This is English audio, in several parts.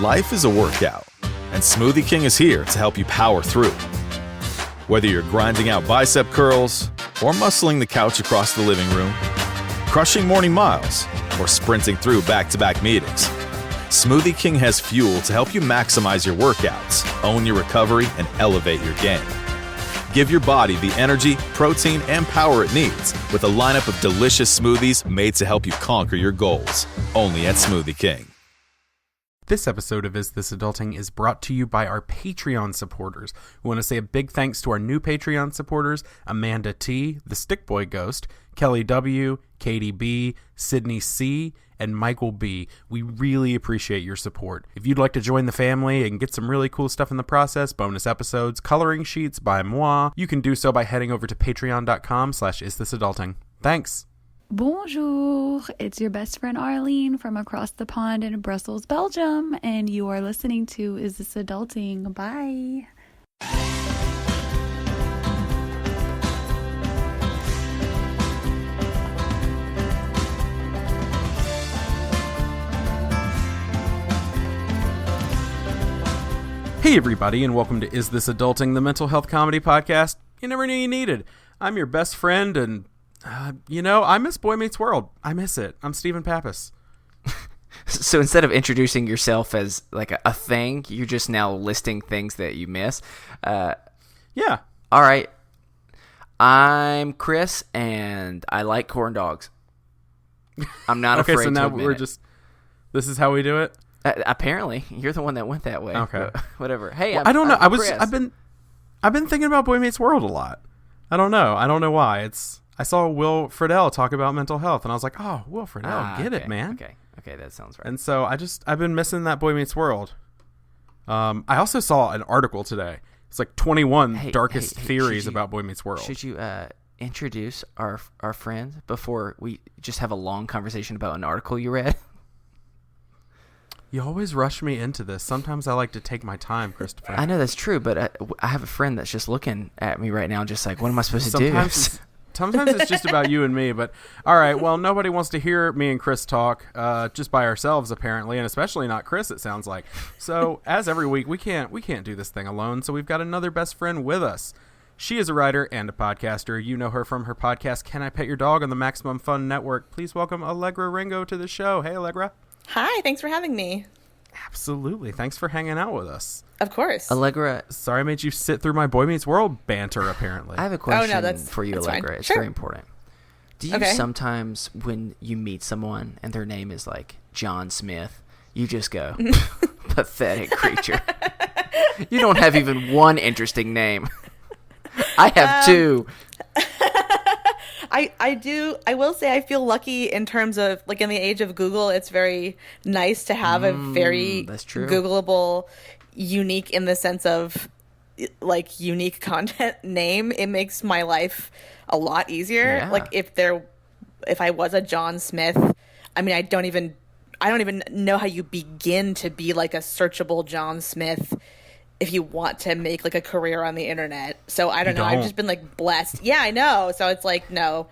Life is a workout, and Smoothie King is here to help you power through. Whether you're grinding out bicep curls, or muscling the couch across the living room, crushing morning miles, or sprinting through back-to-back meetings, Smoothie King has fuel to help you maximize your workouts, own your recovery, and elevate your game. Give your body the energy, protein, and power it needs with a lineup of delicious smoothies made to help you conquer your goals. Only at Smoothie King. This episode of Is This Adulting is brought to you by our Patreon supporters. We want to say a big thanks to our new Patreon supporters, Amanda T., the Stickboy Ghost, Kelly W., Katie B., Sydney C., and Michael B. We really appreciate your support. If you'd like to join the family and get some really cool stuff in the process, bonus episodes, coloring sheets by moi, you can do so by heading over to patreon.com/isthisadulting. Thanks. Bonjour, it's your best friend Arlene from across the pond in Brussels, Belgium, and you are listening to Is This Adulting? Bye. Hey everybody, and welcome to Is This Adulting, the mental health comedy podcast you never knew you needed. I'm your best friend, and I miss Boy Meets World. I miss it. I'm Stephen Pappas. So instead of introducing yourself as like a thing, you're just now listing things that you miss. Yeah. All right. I'm Chris, and I like corn dogs. I'm not afraid to admit so now this is how we do it? Apparently, you're the one that went that way. Okay. Whatever. Hey, I don't know. I'm Chris. I've been thinking about Boy Meets World a lot. I don't know why. I saw Will Friedle talk about mental health, and I was like, oh, Will Friedle, get it, man. Okay, that sounds right. And so I've been missing that Boy Meets World. I also saw an article today. It's like 21 darkest theories about Boy Meets World. Should you introduce our friend before we just have a long conversation about an article you read? You always rush me into this. Sometimes I like to take my time, Christopher. I know that's true, but I have a friend that's just looking at me right now, just like, what am I supposed to do? Sometimes it's just about you and me, but all right, well, nobody wants to hear me and Chris talk just by ourselves, apparently, and especially not Chris, it sounds like. So, as every week, we can't do this thing alone, so we've got another best friend with us. She is a writer and a podcaster. You know her from her podcast, Can I Pet Your Dog, on the Maximum Fun Network. Please welcome Allegra Ringo to the show. Hey, Allegra. Hi, thanks for having me. Absolutely. Thanks for hanging out with us. Of course. Allegra. Sorry I made you sit through my Boy Meets World banter, apparently. I have a question for you, Allegra. Fine. It's Sure. very important. Do you sometimes, when you meet someone and their name is like John Smith, you just go, pathetic creature. You don't have even one interesting name. I have two. I do. I will say I feel lucky in terms of, like, in the age of Google, it's very nice to have a very Googleable, unique in the sense of, like, unique content name. It makes my life a lot easier. Yeah. Like, if I was a John Smith, I mean, I don't even know how you begin to be like a searchable John Smith if you want to make like a career on the internet. So I don't know. I've just been like blessed. Yeah, I know. So it's like, no.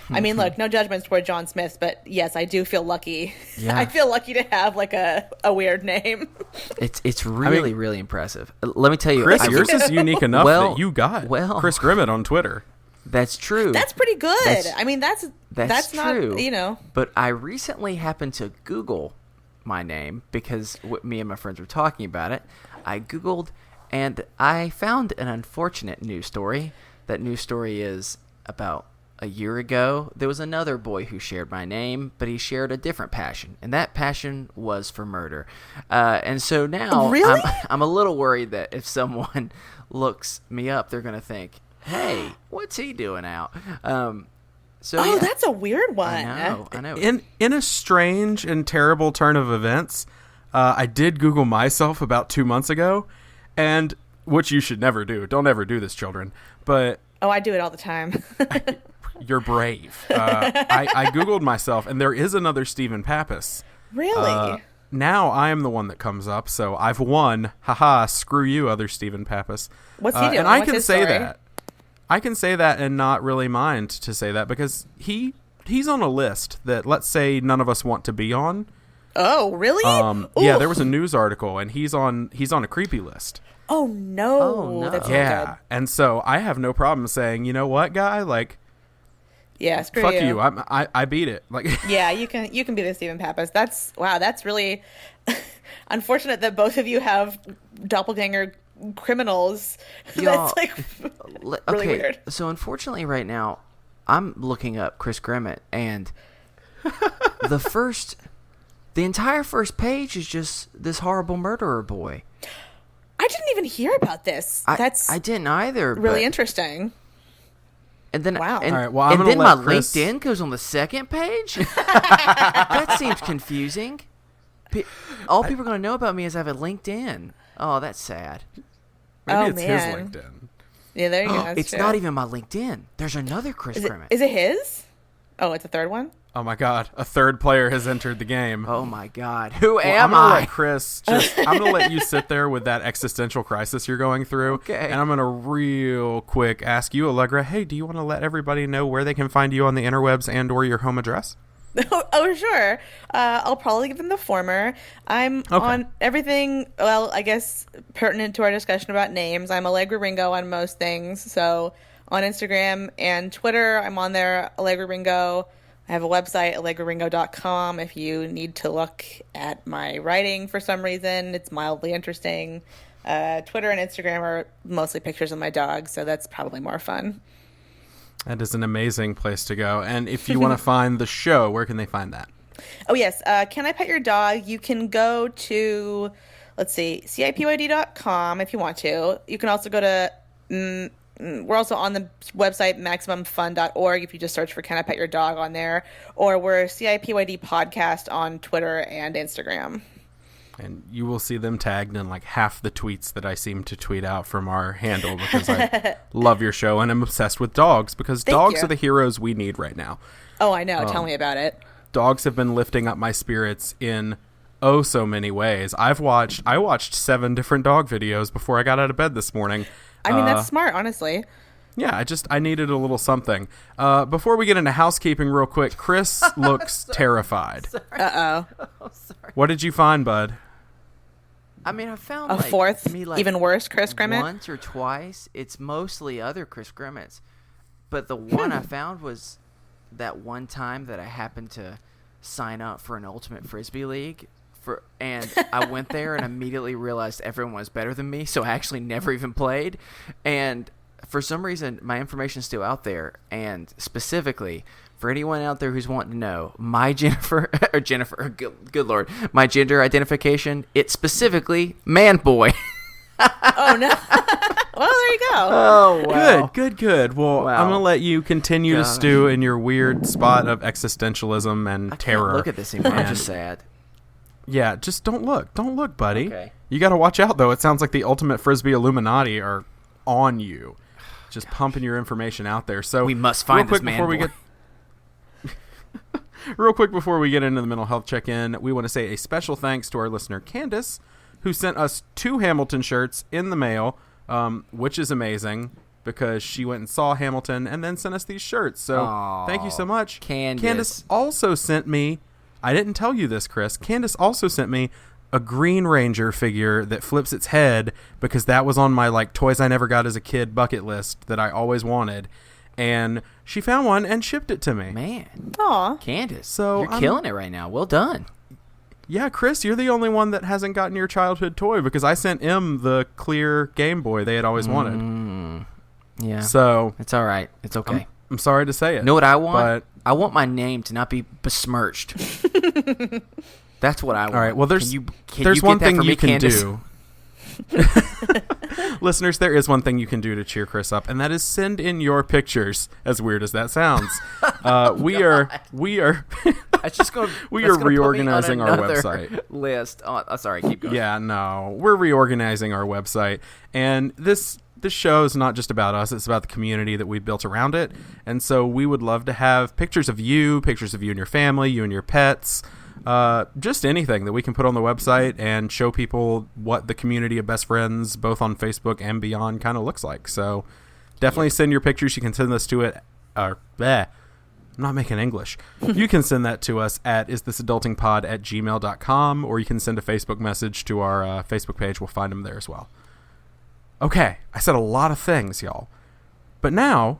I mean, look, no judgments toward John Smith, but yes, I do feel lucky. Yeah. I feel lucky to have like a weird name. It's really, really impressive. Let me tell you. Chris, yours is unique enough that you got Chris Grimmett on Twitter. That's true. That's pretty good. I mean, that's true. Not, you know. But I recently happened to Google my name because me and my friends were talking about it. I Googled, and I found an unfortunate news story. That news story is about a year ago. There was another boy who shared my name, but he shared a different passion, and that passion was for murder. And so now really? I'm a little worried that if someone looks me up, they're going to think, hey, what's he doing out? That's a weird one. I know. In a strange and terrible turn of events, I did Google myself about 2 months ago, and which you should never do. Don't ever do this, children. But I do it all the time. You're brave. I Googled myself, and there is another Stephen Pappas. Really? Now I am the one that comes up, so I've won. Haha, screw you, other Stephen Pappas. What's he doing? And I What's can his say story? that. I can say that and not really mind to say that because he's on a list that, let's say, none of us want to be on. Oh, really? Yeah, Ooh. there was a news article, and he's on a creepy list. Oh no. Oh, no. That's not Yeah, good. and so I have no problem saying, you know what, guy, like, Yeah, screw fuck you. you. I beat it. Like, Yeah, you can be the Stephen Pappas. That's really unfortunate that both of you have doppelganger criminals. Y'all, That's like really weird. So unfortunately right now, I'm looking up Chris Gremmett, and the entire first page is just this horrible murderer boy. I didn't even hear about this. That's I didn't either. really but- interesting. And then, Wow. and, All right, well, I'm and gonna then let my Chris- LinkedIn goes on the second page. That seems confusing. All people are going to know about me is I have a LinkedIn. Oh, that's sad. maybe Oh, it's man. his LinkedIn. Yeah, there you go. That's It's true. not even my LinkedIn. There's another Chris Gremmett. Is it his? Oh, it's a third one? Oh my God, a third player has entered the game. Oh my God, who Well, am I'm gonna I? let Chris I'm gonna let you sit there with that existential crisis you're going through. Okay. And I'm gonna real quick ask you, Allegra, hey, do you want to let everybody know where they can find you on the interwebs and or your home address? Oh, sure. I'll probably give them the former. I'm on everything, well, I guess pertinent to our discussion about names. I'm Allegra Ringo on most things. So on Instagram and Twitter, I'm on there, Allegra Ringo. I have a website, allegraringo.com. If you need to look at my writing for some reason, it's mildly interesting. Twitter and Instagram are mostly pictures of my dog, so that's probably more fun. That is an amazing place to go. And if you want to find the show, where can they find that? Oh, yes. Can I Pet Your Dog? You can go to, let's see, CIPYD.com if you want to. You can also go to, we're also on the website MaximumFun.org if you just search for Can I Pet Your Dog on there. Or we're CIPYD Podcast on Twitter and Instagram. And you will see them tagged in like half the tweets that I seem to tweet out from our handle because I love your show and I'm obsessed with dogs because Thank dogs you. are the heroes we need right now. Oh, I know. Tell me about it. Dogs have been lifting up my spirits in oh so many ways. I watched 7 different dog videos before I got out of bed this morning. I mean, that's smart, honestly. Yeah, I needed a little something. Before we get into housekeeping real quick, Chris looks terrified. Uh-oh. What did you find, bud? I mean, I found A like, fourth, me, like, even worse, Chris Gremmett? once or twice. It's mostly other Chris Gremmetts, but the one I found was that one time that I happened to sign up for an Ultimate Frisbee League and I went there and immediately realized everyone was better than me, so I actually never even played. And for some reason, my information's still out there, and specifically for anyone out there who's wanting to know, my good Lord, my gender identification, it's specifically man boy. Oh, no. Well, there you go. Oh, wow. Good. Well, Wow. I'm gonna let you continue to Gosh. stew in your weird spot of existentialism and I can't terror. look at this anymore. I'm And- just sad. Yeah, just don't look, buddy. Okay. You got to watch out though. It sounds like the Ultimate Frisbee Illuminati are on you, just pumping your information out there. So We must find real this quick man before we boy. get. Real quick before we get into the mental health check-in, we want to say a special thanks to our listener Candace, who sent us 2 Hamilton shirts in the mail, which is amazing because she went and saw Hamilton and then sent us these shirts. So Aw, thank you so much. Candace. Also sent me, I didn't tell you this, Chris, Candace also sent me a Green Ranger figure that flips its head because that was on my like toys I never got as a kid bucket list that I always wanted. And she found one and shipped it to me. Man, Aw. Candace, So, you're I'm- killing it right now. Well done. Yeah, Chris, you're the only one that hasn't gotten your childhood toy because I sent him the clear Game Boy they had always wanted. Yeah. So It's all right. It's okay. I'm sorry to say it. You know what I want? But I want my name to not be besmirched. That's what I want. all right, well there's can there's you one get that thing for you me, can Candace? do. Listeners, there is one thing you can do to cheer Chris up, and that is send in your pictures. As weird as that sounds, we are That's just going. We that's are gonna put me on reorganizing our another website. list. Oh, sorry, keep going. Yeah, no, we're reorganizing our website, and this show is not just about us; it's about the community that we built around it. And so, we would love to have pictures of you and your family, you and your pets, just anything that we can put on the website and show people what the community of best friends, both on Facebook and beyond, kind of looks like. So, definitely send your pictures. You can send this to it. I'm not making English. You can send that to us at isthisadultingpod@gmail.com, or you can send a Facebook message to our Facebook page. We'll find them there as well. Okay, I said a lot of things, y'all. But now,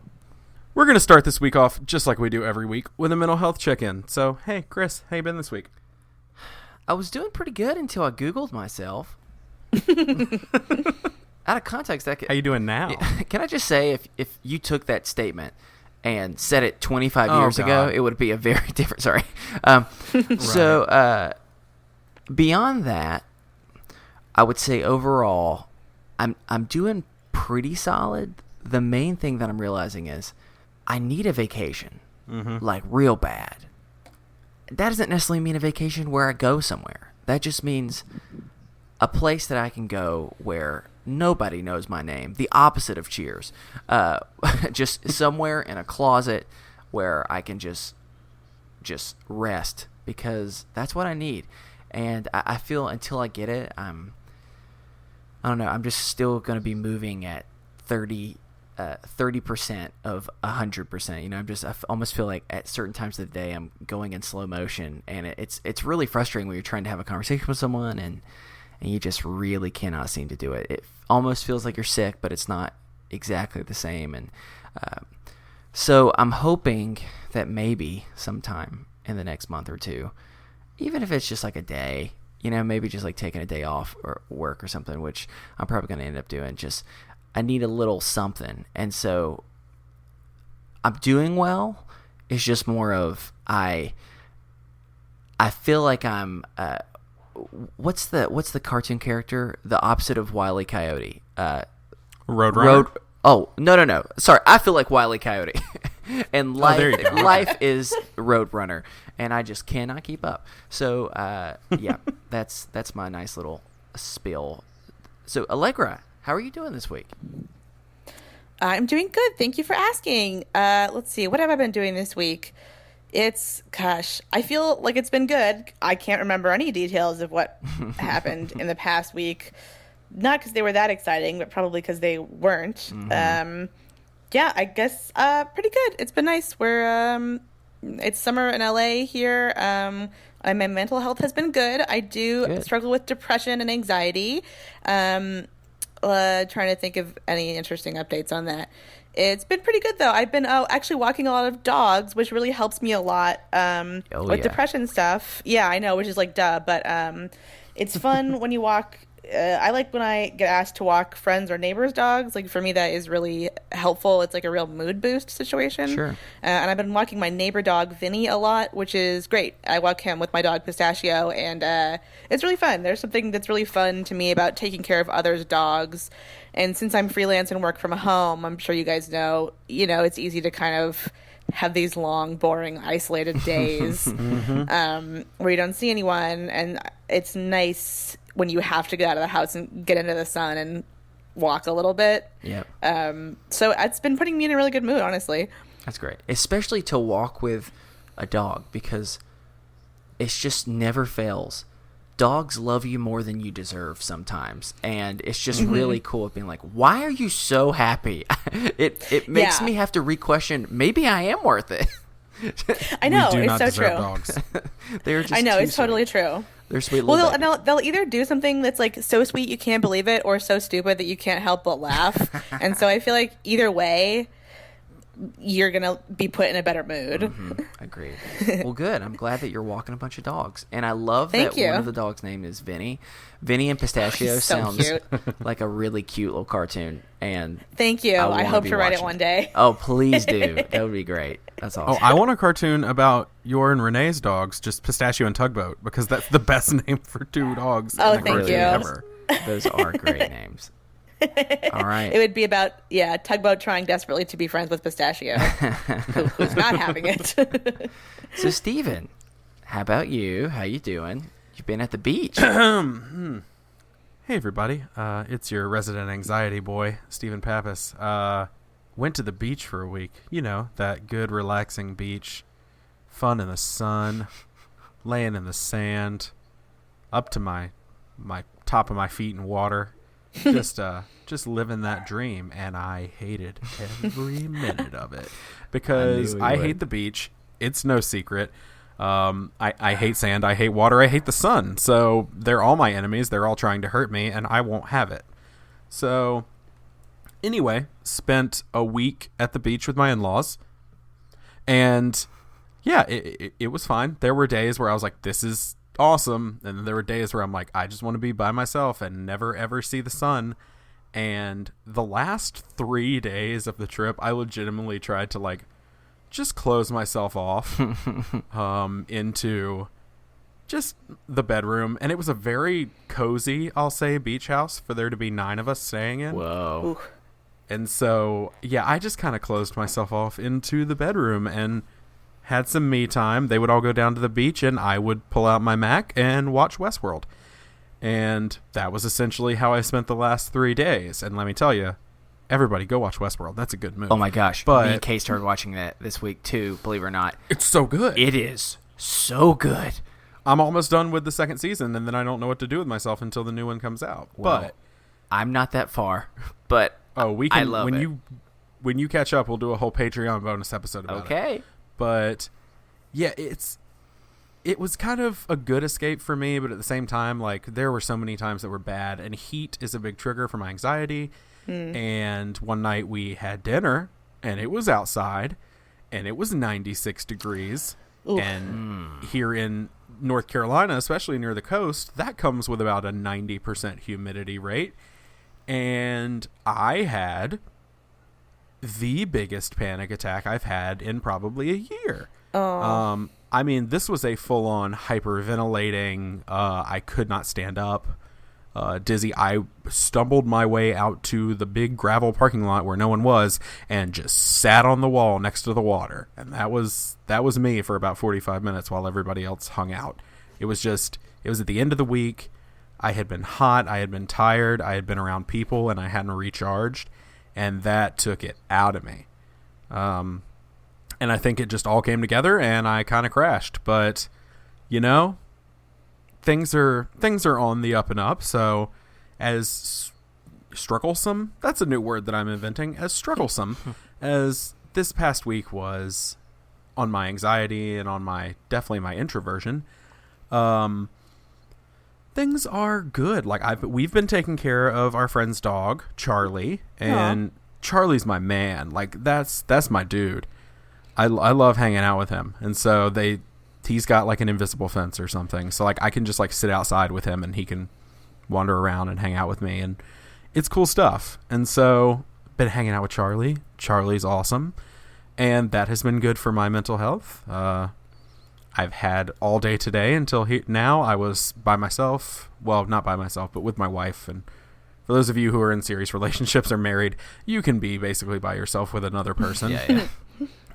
we're going to start this week off just like we do every week with a mental health check-in. So, hey, Chris, how you been this week? I was doing pretty good until I Googled myself. Out of context, that How you doing now? Can I just say, if you took that statement and said it 25 years God. ago, it would be a very different. Sorry. Right. So beyond that, I would say overall, I'm doing pretty solid. The main thing that I'm realizing is I need a vacation, like real bad. That doesn't necessarily mean a vacation where I go somewhere. That just means a place that I can go where nobody knows my name. The opposite of Cheers. Just somewhere in a closet where I can just rest, because that's what I need. And I feel until I get it, I don't know, I'm just still going to be moving at 30% of 100%. You know, I almost feel like at certain times of the day I'm going in slow motion, and it's really frustrating when you're trying to have a conversation with someone and you just really cannot seem to do it. It almost feels like you're sick, but it's not exactly the same. And so I'm hoping that maybe sometime in the next month or two, even if it's just like a day, you know, maybe just like taking a day off or work or something, which I'm probably going to end up doing. Just, I need a little something. And so I'm doing well. It's just more of I feel like I'm what's the cartoon character, the opposite of Wile E. Coyote? Roadrunner? Oh, no. Sorry, I feel like Wile E. Coyote. And there you go. life is Roadrunner, and I just cannot keep up. So, yeah, that's my nice little spiel. So, Allegra, how are you doing this week? I'm doing good. Thank you for asking. Let's see. What have I been doing this week? I feel like it's been good. I can't remember any details of what happened in the past week. Not because they were that exciting, but probably because they weren't. Mm-hmm. Yeah, I guess pretty good. It's been nice. It's summer in LA here. My mental health has been good. I do struggle with depression and anxiety. Trying to think of any interesting updates on that. It's been pretty good, though. I've been actually walking a lot of dogs, which really helps me a lot with depression stuff. Yeah, I know, which is like duh, but it's fun when you walk. I like when I get asked to walk friends' or neighbors' dogs. Like, for me, that is really helpful. It's like a real mood boost situation. Sure. And I've been walking my neighbor dog, Vinny, a lot, which is great. I walk him with my dog, Pistachio, and it's really fun. There's something that's really fun to me about taking care of others' dogs. And since I'm freelance and work from home, I'm sure you guys know, it's easy to kind of have these long, boring, isolated days where you don't see anyone. And it's nice when you have to get out of the house and get into the sun and walk a little bit. Yep. So it's been putting me in a really good mood, honestly. That's great. Especially to walk with a dog, because it's just never fails. Dogs love you more than you deserve sometimes. And it's just really cool being like, why are you so happy? It makes me have to re-question, maybe I am worth it. I know, we do it's not so deserve true. Dogs. They're just I know, too it's totally sweet. true. They're sweet little babies. Well, they'll either do something that's like so sweet you can't believe it, or so stupid that you can't help but laugh. And so I feel like either way, you're going to be put in a better mood. Agreed. Well, good. I'm glad that you're walking a bunch of dogs. And I love Thank that you. one of the dogs' name is Vinny. Vinny and Pistachio He's so sounds cute. like a really cute little cartoon. And Thank you. I wanna hope be to write it watching one day. Oh, please do. That would be great. That's Oh, awesome. I want a cartoon about your and Renee's dogs, just Pistachio and Tugboat, because that's the best name for two dogs Oh, in a thank cartoon you. ever. Those are great names. All right. It would be about, Tugboat trying desperately to be friends with Pistachio, who's not having it. So, Steven, how about you? How you doing? You've been at the beach. Hey, everybody. It's your resident anxiety boy, Stephen Pappas. Went to the beach for a week. You know, that good, relaxing beach. Fun in the sun. Laying in the sand. Up to my top of my feet in water. Just living that dream. And I hated every minute of it. Because I hate the beach. it's no secret. I hate sand, I hate water, I hate the sun. So they're all my enemies. They're all trying to hurt me, and I won't have it. So anyway, spent a week at the beach with my in-laws. And yeah, it was fine. There were days where I was like, this is awesome. And there were days where I'm like, I just want to be by myself and never, ever see the sun. And the last 3 days of the trip, I legitimately tried to like just close myself off into just the bedroom. And it was a very cozy, I'll say, beach house for there to be 9 of us staying in. Whoa. Ooh. And so, yeah, I just kind of closed myself off into the bedroom and had some me time. They would all go down to the beach and I would pull out my Mac and watch Westworld. And that was essentially how I spent the last 3 days. And let me tell you, everybody go watch Westworld. That's a good movie. Oh my gosh. But me and Kay started watching that this week too, believe it or not. It's so good. It is so good. I'm almost done with the second season, and then I don't know what to do with myself until the new one comes out. Well, but I'm not that far, but we can, I love it. When you catch up, we'll do a whole Patreon bonus episode about it. Okay. But yeah, it was kind of a good escape for me, but at the same time, like, there were so many times that were bad, and heat is a big trigger for my anxiety. And one night we had dinner, and it was outside, and it was 96 degrees. Oof. And here in North Carolina, especially near the coast, that comes with about a 90% humidity rate. And I had the biggest panic attack I've had in probably a year. Oh. I mean, this was a full-on hyperventilating, I could not stand up, dizzy. I stumbled my way out to the big gravel parking lot where no one was and just sat on the wall next to the water. And that was me for about 45 minutes while everybody else hung out. It was at the end of the week. I had been hot. I had been tired. I had been around people and I hadn't recharged. And that took it out of me. And I think it just all came together and I kind of crashed. But, you know, things are on the up and up. So as strugglesome, that's a new word that I'm inventing, as strugglesome as this past week was on my anxiety and on definitely my introversion, things are good. Like we've been taking care of our friend's dog, Charlie, and Charlie's my man. Like that's my dude. I love hanging out with him. And so he's got like an invisible fence or something. So like I can just like sit outside with him and he can wander around and hang out with me, and it's cool stuff. And so been hanging out with Charlie. Charlie's awesome. And that has been good for my mental health. I've had all day today until now. I was by myself. Well, not by myself, but with my wife. And for those of you who are in serious relationships or married, you can be basically by yourself with another person. Yeah.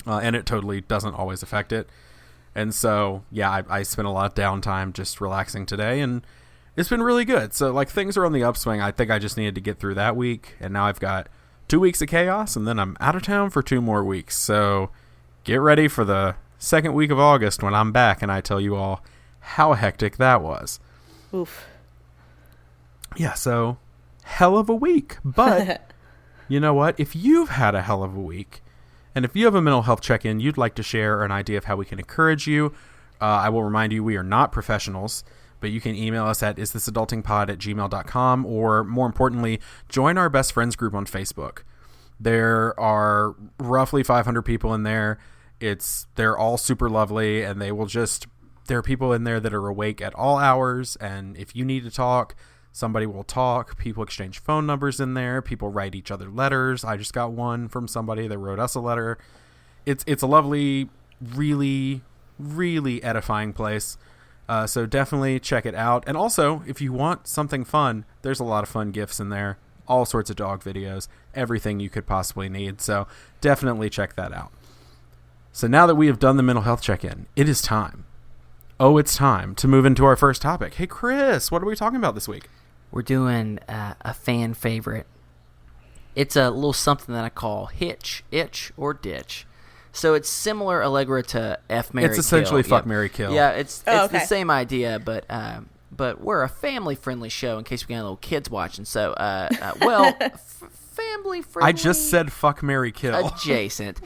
And it totally doesn't always affect it. And so, yeah, I spent a lot of downtime just relaxing today, and it's been really good. So, like, things are on the upswing. I think I just needed to get through that week, and now I've got 2 weeks of chaos, and then I'm out of town for 2 more weeks. So, get ready for the second week of August when I'm back, and I tell you all how hectic that was. Oof. Yeah, so, hell of a week. But, you know what? If you've had a hell of a week, and if you have a mental health check-in you'd like to share or an idea of how we can encourage you, I will remind you we are not professionals, but you can email us at isthisadultingpod@gmail.com, or more importantly, join our best friends group on Facebook. There are roughly 500 people in there. They're all super lovely, and there are people in there that are awake at all hours, and if you need to talk, somebody will talk. People exchange phone numbers in there. People write each other letters. I just got one from somebody that wrote us a letter. It's a lovely, really, really edifying place. So definitely check it out. And also, if you want something fun, there's a lot of fun gifts in there. All sorts of dog videos. Everything you could possibly need. So definitely check that out. So now that we have done the mental health check-in, it is time. Oh, it's time to move into our first topic. Hey, Chris, what are we talking about this week? We're doing a fan favorite. It's a little something that I call hitch, itch, or ditch. So it's similar, Allegra, to F, Marry, Kill. It's essentially Yep. Fuck, Marry, Kill. Yeah, it's okay. the same idea, but we're a family-friendly show in case we got little kids watching. So, family-friendly. I just said Fuck, Marry, Kill. Adjacent.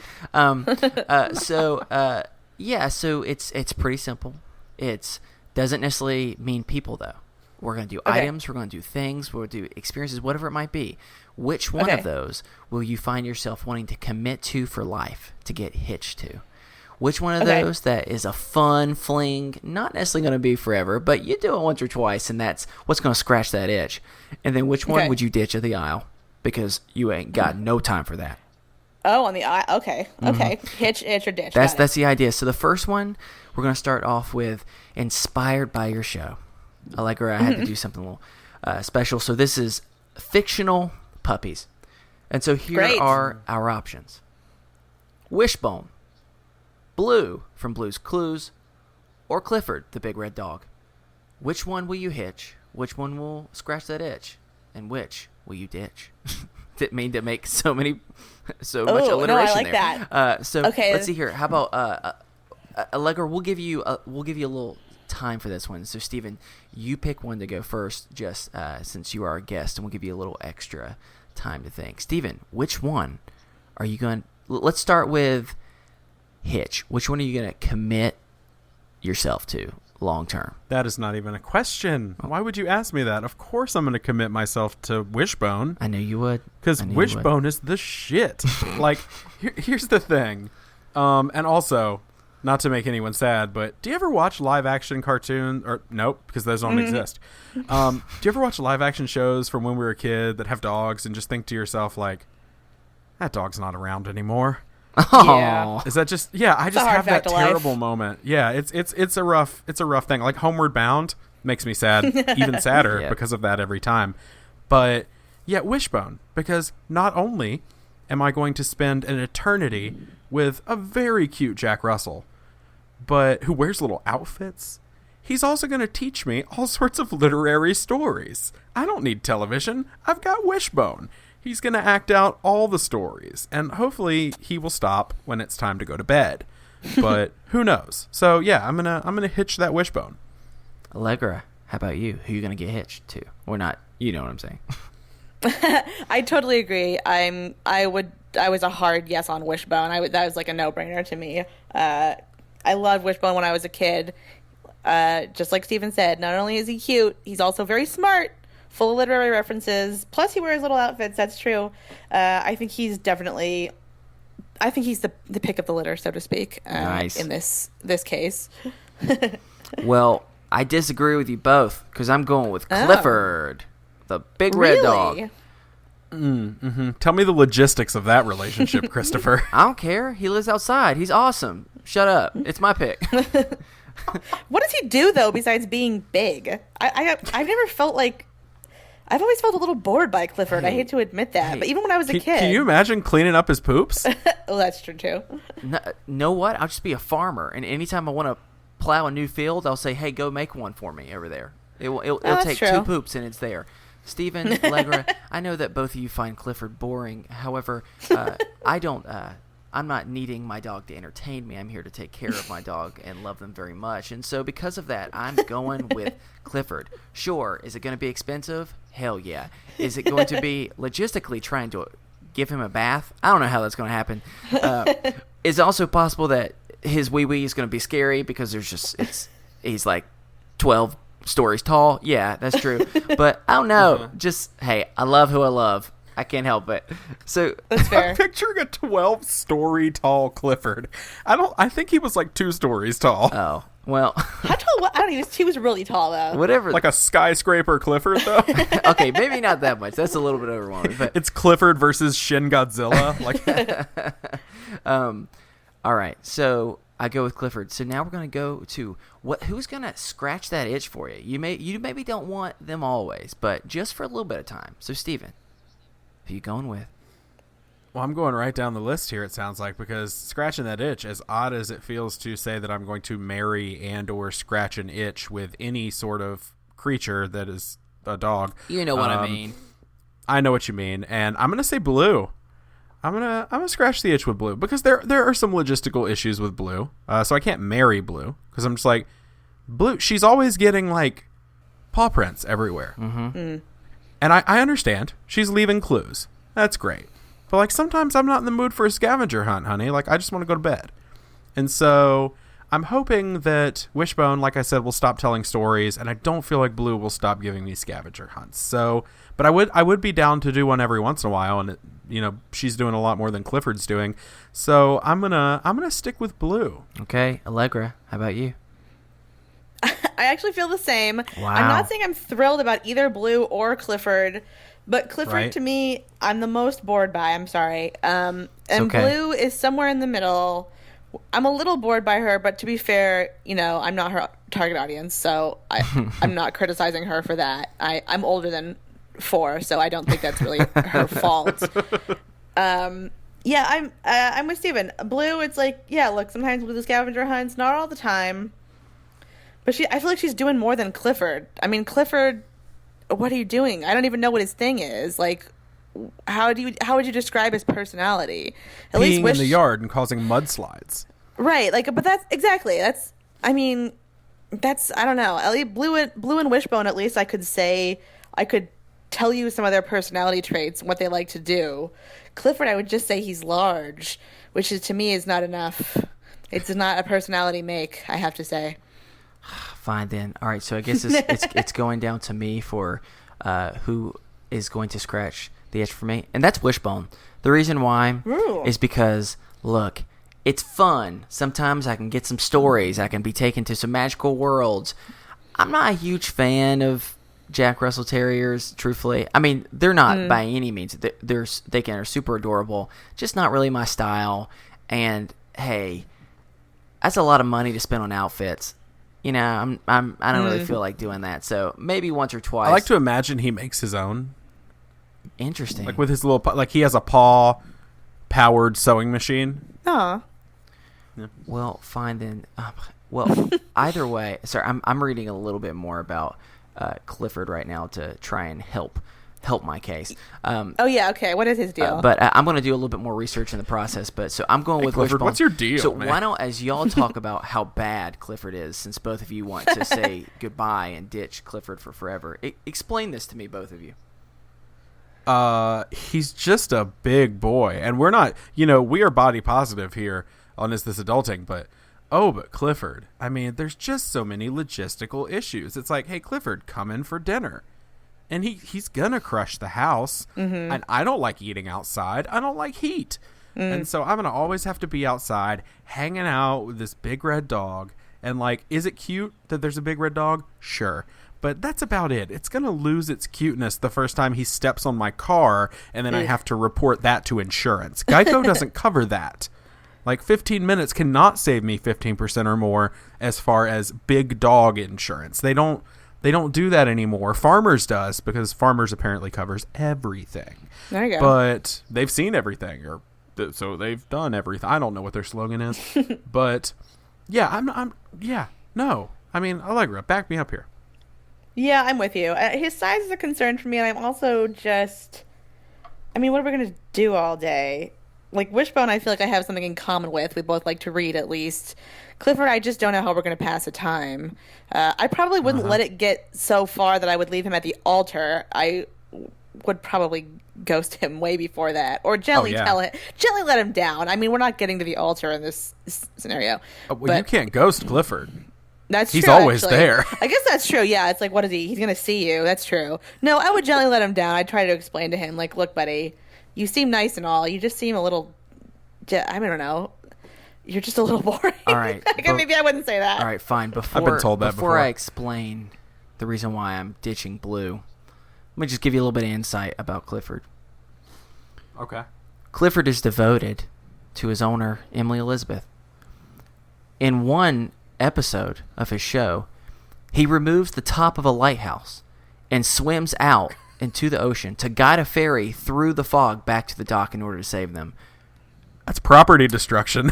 Yeah, so it's pretty simple. It doesn't necessarily mean people, though. We're going to do items, we're going to do things, we'll do experiences, whatever it might be. Which one of those will you find yourself wanting to commit to for life, to get hitched to? Which one of those that is a fun fling, not necessarily going to be forever, but you do it once or twice, and that's what's going to scratch that itch. And then which one would you ditch at the aisle because you ain't got no time for that? Oh, on the aisle. Okay. Hitch, itch, or ditch. That's the idea. So the first one, we're going to start off with inspired by your show. Allegra, I had to do something a little special. So this is fictional puppies. And so here are our options. Wishbone, Blue from Blue's Clues, or Clifford, the big red dog. Which one will you hitch? Which one will scratch that itch? And which will you ditch? Didn't mean to make so much alliteration no, I like there. that. Let's see here. How about Allegra? We'll give you a little time for this one. So Stephen, you pick one to go first, just since you are our guest, and we'll give you a little extra time to think. Stephen, which one are you going? Let's start with hitch. Which one are you going to commit yourself to long term? That is not even a question. Why would you ask me that? Of course I'm going to commit myself to Wishbone. I knew you would. Because Wishbone is the shit. Like, here's the thing. And also, not to make anyone sad, but do you ever watch live action cartoons? Or nope, because those don't exist. Do you ever watch live action shows from when we were a kid that have dogs and just think to yourself, like, that dog's not around anymore? Yeah. Is that just I just have that terrible moment. Yeah, it's a rough thing. Like Homeward Bound makes me sad, even sadder because of that every time. But yeah, Wishbone, because not only am I going to spend an eternity with a very cute Jack Russell, but who wears little outfits, he's also going to teach me all sorts of literary stories. I don't need television. I've got Wishbone. He's going to act out all the stories, and hopefully he will stop when it's time to go to bed. But who knows? So yeah, I'm gonna hitch that Wishbone. Allegra, how about you? Who are you going to get hitched to? Or not, you know what I'm saying. I totally agree. I was a hard yes on Wishbone. That was like a no-brainer to me. I loved Wishbone when I was a kid. Just like Steven said, not only is he cute, he's also very smart, full of literary references. Plus, he wears little outfits. That's true. I think he's the pick of the litter, so to speak. Nice. In this case. Well, I disagree with you both because I'm going with Clifford, the big red dog. Tell me the logistics of that relationship, Christopher. I don't care. He lives outside. He's awesome. Shut up. It's my pick. What does he do though besides being big? I've never felt like. I've always felt a little bored by Clifford. I hate to admit that, but even when I was a kid. Can you imagine cleaning up his poops? Well, that's true too. Know what? I'll just be a farmer, and anytime I want to plow a new field, I'll say, "Hey, go make one for me over there." It'll take true. 2 poops, and it's there. Stephen, Allegra, I know that both of you find Clifford boring. However, I'm not needing my dog to entertain me. I'm here to take care of my dog and love them very much. And so because of that, I'm going with Clifford. Sure, is it going to be expensive? Hell yeah. Is it going to be logistically trying to give him a bath? I don't know how that's going to happen. It's also possible that his wee-wee is going to be scary because he's like 12 stories tall. Yeah, that's true. But I don't know. Just, hey, I love who I love. I can't help it. So that's fair. I'm picturing a 12-story tall Clifford. I think he was like 2 stories tall. Oh, well. How tall? I don't even. He was really tall though. Whatever. Like a skyscraper Clifford though. Okay, maybe not that much. That's a little bit overwhelming. But it's Clifford versus Shin Godzilla. All right. So I go with Clifford. So now we're going to go to who's going to scratch that itch for you? You maybe don't want them always, but just for a little bit of time. So Steven, who are you going with? Well, I'm going right down the list here, it sounds like, because scratching that itch, as odd as it feels to say that I'm going to marry and or scratch an itch with any sort of creature that is a dog. You know what I mean. I know what you mean, and I'm going to say Blue. I'm gonna scratch the itch with Blue because there are some logistical issues with Blue. So I can't marry Blue because I'm just like, Blue, she's always getting like paw prints everywhere. And I understand. She's leaving clues. That's great. But like sometimes I'm not in the mood for a scavenger hunt, honey. Like I just want to go to bed. And so I'm hoping that Wishbone, like I said, will stop telling stories, and I don't feel like Blue will stop giving me scavenger hunts. So, but I would be down to do one every once in a while, and she's doing a lot more than Clifford's doing. So I'm gonna stick with Blue. Okay, Allegra, how about you? I actually feel the same. Wow. I'm not saying I'm thrilled about either Blue or Clifford, but Clifford Right. to me, I'm the most bored by. I'm sorry. And okay. Blue is somewhere in the middle. I'm a little bored by her, but to be fair, I'm not her target audience, so I'm not criticizing her for that. I'm older than 4, so I don't think that's really her fault. Yeah, I'm with Steven. Blue, it's like, yeah, look, sometimes with the scavenger hunts, not all the time. But I feel like she's doing more than Clifford. I mean, Clifford, what are you doing? I don't even know what his thing is. Like, how would you describe his personality? Peeing in the yard and causing mudslides. Right, like, but that's exactly. I don't know. At least Blue and Wishbone, at least I could tell you some of their personality traits and what they like to do. Clifford, I would just say he's large, which to me is not enough. It's not a personality make, I have to say. Fine then. All right, so I guess it's going down to me for who is going to scratch the itch for me, and that's Wishbone. The reason why is because, look, it's fun. Sometimes I can get some stories. I can be taken to some magical worlds. I'm not a huge fan of Jack Russell Terriers, truthfully. I mean, they're not by any means. They're super adorable. Just not really my style. And hey, that's a lot of money to spend on outfits. I don't really feel like doing that. So maybe once or twice. I like to imagine he makes his own. Interesting. Like with his little, like he has a paw-powered sewing machine. Aw. Yeah. Well, fine then. Well, either way, sorry, I'm reading a little bit more about Clifford right now to try and help my case. Oh yeah, okay. What is his deal? But I'm going to do a little bit more research in the process. But so I'm going with Clifford, Wishbone. what's your deal, So man? why don't, as y'all talk about how bad Clifford is, since both of you want to say goodbye and ditch Clifford for forever, explain this to me, both of you. He's just a big boy, and we're not, we are body positive here on Is This Adulting, but Clifford, I mean, there's just so many logistical issues. It's like, hey, Clifford, come in for dinner. And he's gonna crush the house. Mm-hmm. And I don't like eating outside. I don't like heat. And so I'm gonna always have to be outside hanging out with this big red dog. And like, is it cute that there's a big red dog? Sure. But that's about it. It's going to lose its cuteness the first time he steps on my car, and then I have to report that to insurance. Geico doesn't cover that. Like, 15 minutes cannot save me 15% or more as far as big dog insurance. They don't do that anymore. Farmers does, because Farmers apparently covers everything. There you go. But they've seen everything, so they've done everything. I don't know what their slogan is. But, yeah, no. I mean, Allegra, back me up here. Yeah, I'm with you. His size is a concern for me, and I'm also just... I mean, what are we going to do all day? Like, Wishbone, I feel like I have something in common with. We both like to read, at least. Clifford, I just don't know how we're going to pass the time. I probably wouldn't let it get so far that I would leave him at the altar. I would probably ghost him way before that. Or gently gently let him down. I mean, we're not getting to the altar in this scenario. Well, you can't ghost Clifford. That's He's true, always actually. there. I guess that's true. Yeah, it's like, what is he? He's going to see you. That's true. No, I would gently let him down. I'd try to explain to him, like, look, buddy, you seem nice and all. You just seem a little, I don't know. You're just a little boring. All right. Maybe I wouldn't say that. All right, fine. I've been told that before. I explain the reason why I'm ditching Blue, let me just give you a little bit of insight about Clifford. Okay. Clifford is devoted to his owner, Emily Elizabeth. In one episode of his show, he removes the top of a lighthouse and swims out into the ocean to guide a ferry through the fog back to the dock in order to save them. That's property destruction.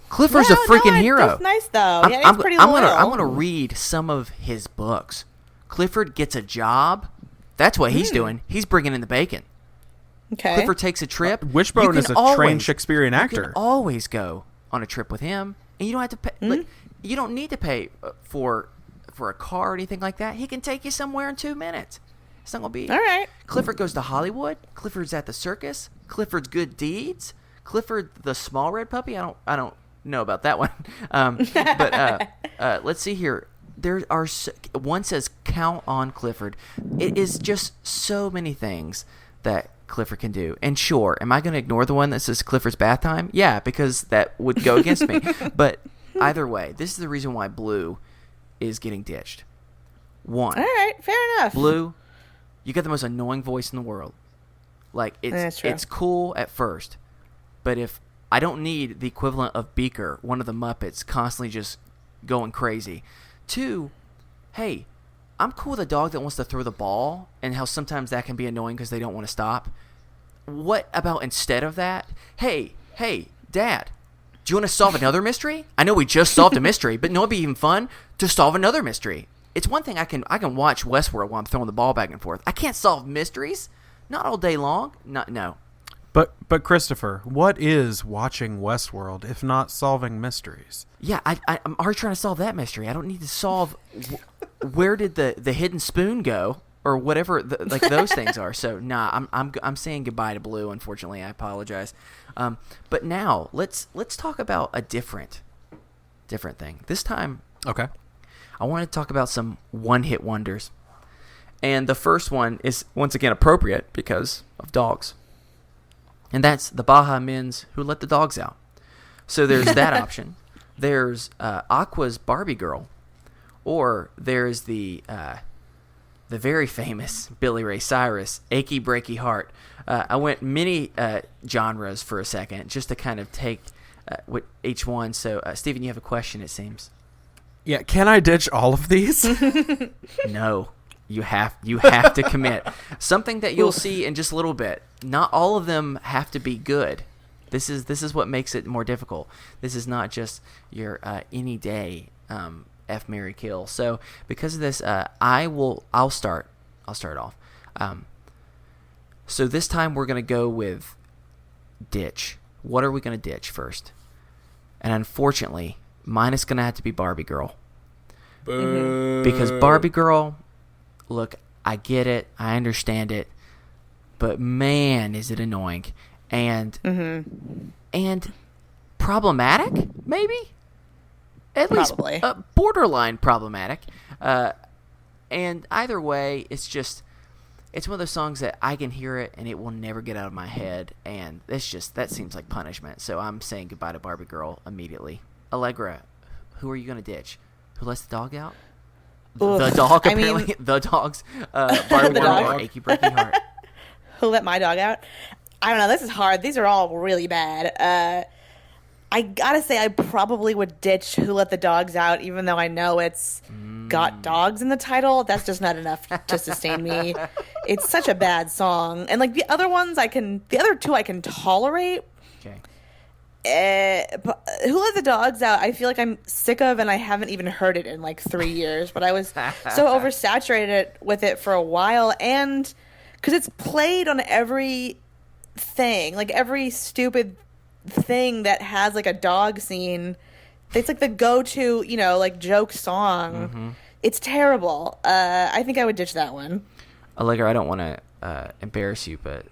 Clifford's a freaking hero. That's nice, though. He's pretty loyal. I'm gonna read some of his books. Clifford gets a job. That's what he's doing. He's bringing in the bacon. Okay. Clifford takes a trip. Wishbone is a trained Shakespearean actor. You can always go on a trip with him, and you don't have to pay. Like, you don't need to pay for a car or anything like that. He can take you somewhere in 2 minutes. It's not gonna be all right. Clifford goes to Hollywood. Clifford's at the circus. Clifford's good deeds. Clifford the small red puppy. I don't know about that one. But let's see here. There are one says count on Clifford. It is just so many things that Clifford can do. And sure, am I going to ignore the one that says Clifford's bath time? Yeah, because that would go against me. But either way, this is the reason why Blue is getting ditched. One. All right, fair enough. Blue, you got the most annoying voice in the world. Like, it's cool at first, but if I don't need the equivalent of Beaker, one of the Muppets, constantly just going crazy. Two, hey, I'm cool with a dog that wants to throw the ball and how sometimes that can be annoying because they don't want to stop. What about instead of that? Hey, Dad, do you want to solve another mystery? I know we just solved a mystery, but no, it'd be even fun to solve another mystery. It's one thing I can watch Westworld while I'm throwing the ball back and forth. I can't solve mysteries, not all day long. No. But Christopher, what is watching Westworld if not solving mysteries? Yeah, I'm already trying to solve that mystery. I don't need to solve where did the hidden spoon go or whatever like those things are. So I'm saying goodbye to Blue. Unfortunately, I apologize. But now let's talk about a different thing. This time, okay, I want to talk about some one-hit wonders, and the first one is once again appropriate because of dogs. And that's the Baja Men's Who Let the Dogs Out. So there's that option. There's Aqua's Barbie Girl. Or there's the very famous Billy Ray Cyrus, Achy Breaky Heart. I went many genres for a second just to kind of take with each one. So, Stephen, you have a question, it seems. Yeah, can I ditch all of these? No. You have to commit. Something that you'll see in just a little bit. Not all of them have to be good. This is what makes it more difficult. This is not just your any day F, Marry, Kill. So because of this, I'll start off. So this time we're gonna go with ditch. What are we gonna ditch first? And unfortunately, mine is gonna have to be Barbie Girl. Boo. Because Barbie Girl. Look, I get it. I understand it. But man, is it annoying. And problematic, maybe? At Probably. least borderline problematic. And either way, it's one of those songs that I can hear it and it will never get out of my head. And that seems like punishment. So I'm saying goodbye to Barbie Girl immediately. Allegra, who are you going to ditch? Who lets the dog out? The dog, apparently. The dog's Barbie Girl or Achy Breaky Heart. Who let my dog out? I don't know. This is hard. These are all really bad. I gotta say, I probably would ditch Who Let the Dogs Out, even though I know it's got dogs in the title. That's just not enough to sustain me. It's such a bad song. And like the other two I can tolerate. Okay. But Who Let the Dogs Out, I feel like I'm sick of, and I haven't even heard it in like 3 years, but I was so oversaturated with it for a while, and because it's played on every thing, like every stupid thing that has like a dog scene, it's like the go-to, like joke song. Mm-hmm. It's terrible. I think I would ditch that one. Allegra, I don't want to embarrass you, but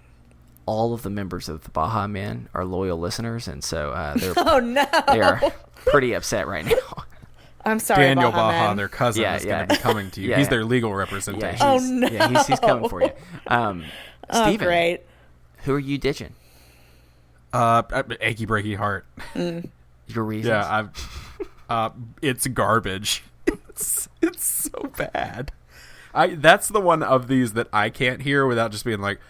all of the members of the Baja Men are loyal listeners, and so they are pretty upset right now. I'm sorry, Daniel Baja Baja, Men. their cousin, is going to be coming to you. He's their legal representation. He's coming for you. Steven, great. Who are you ditching? Achy Breaky Heart. Your reasons? Yeah, it's garbage. It's so bad. That's the one of these that I can't hear without just being like,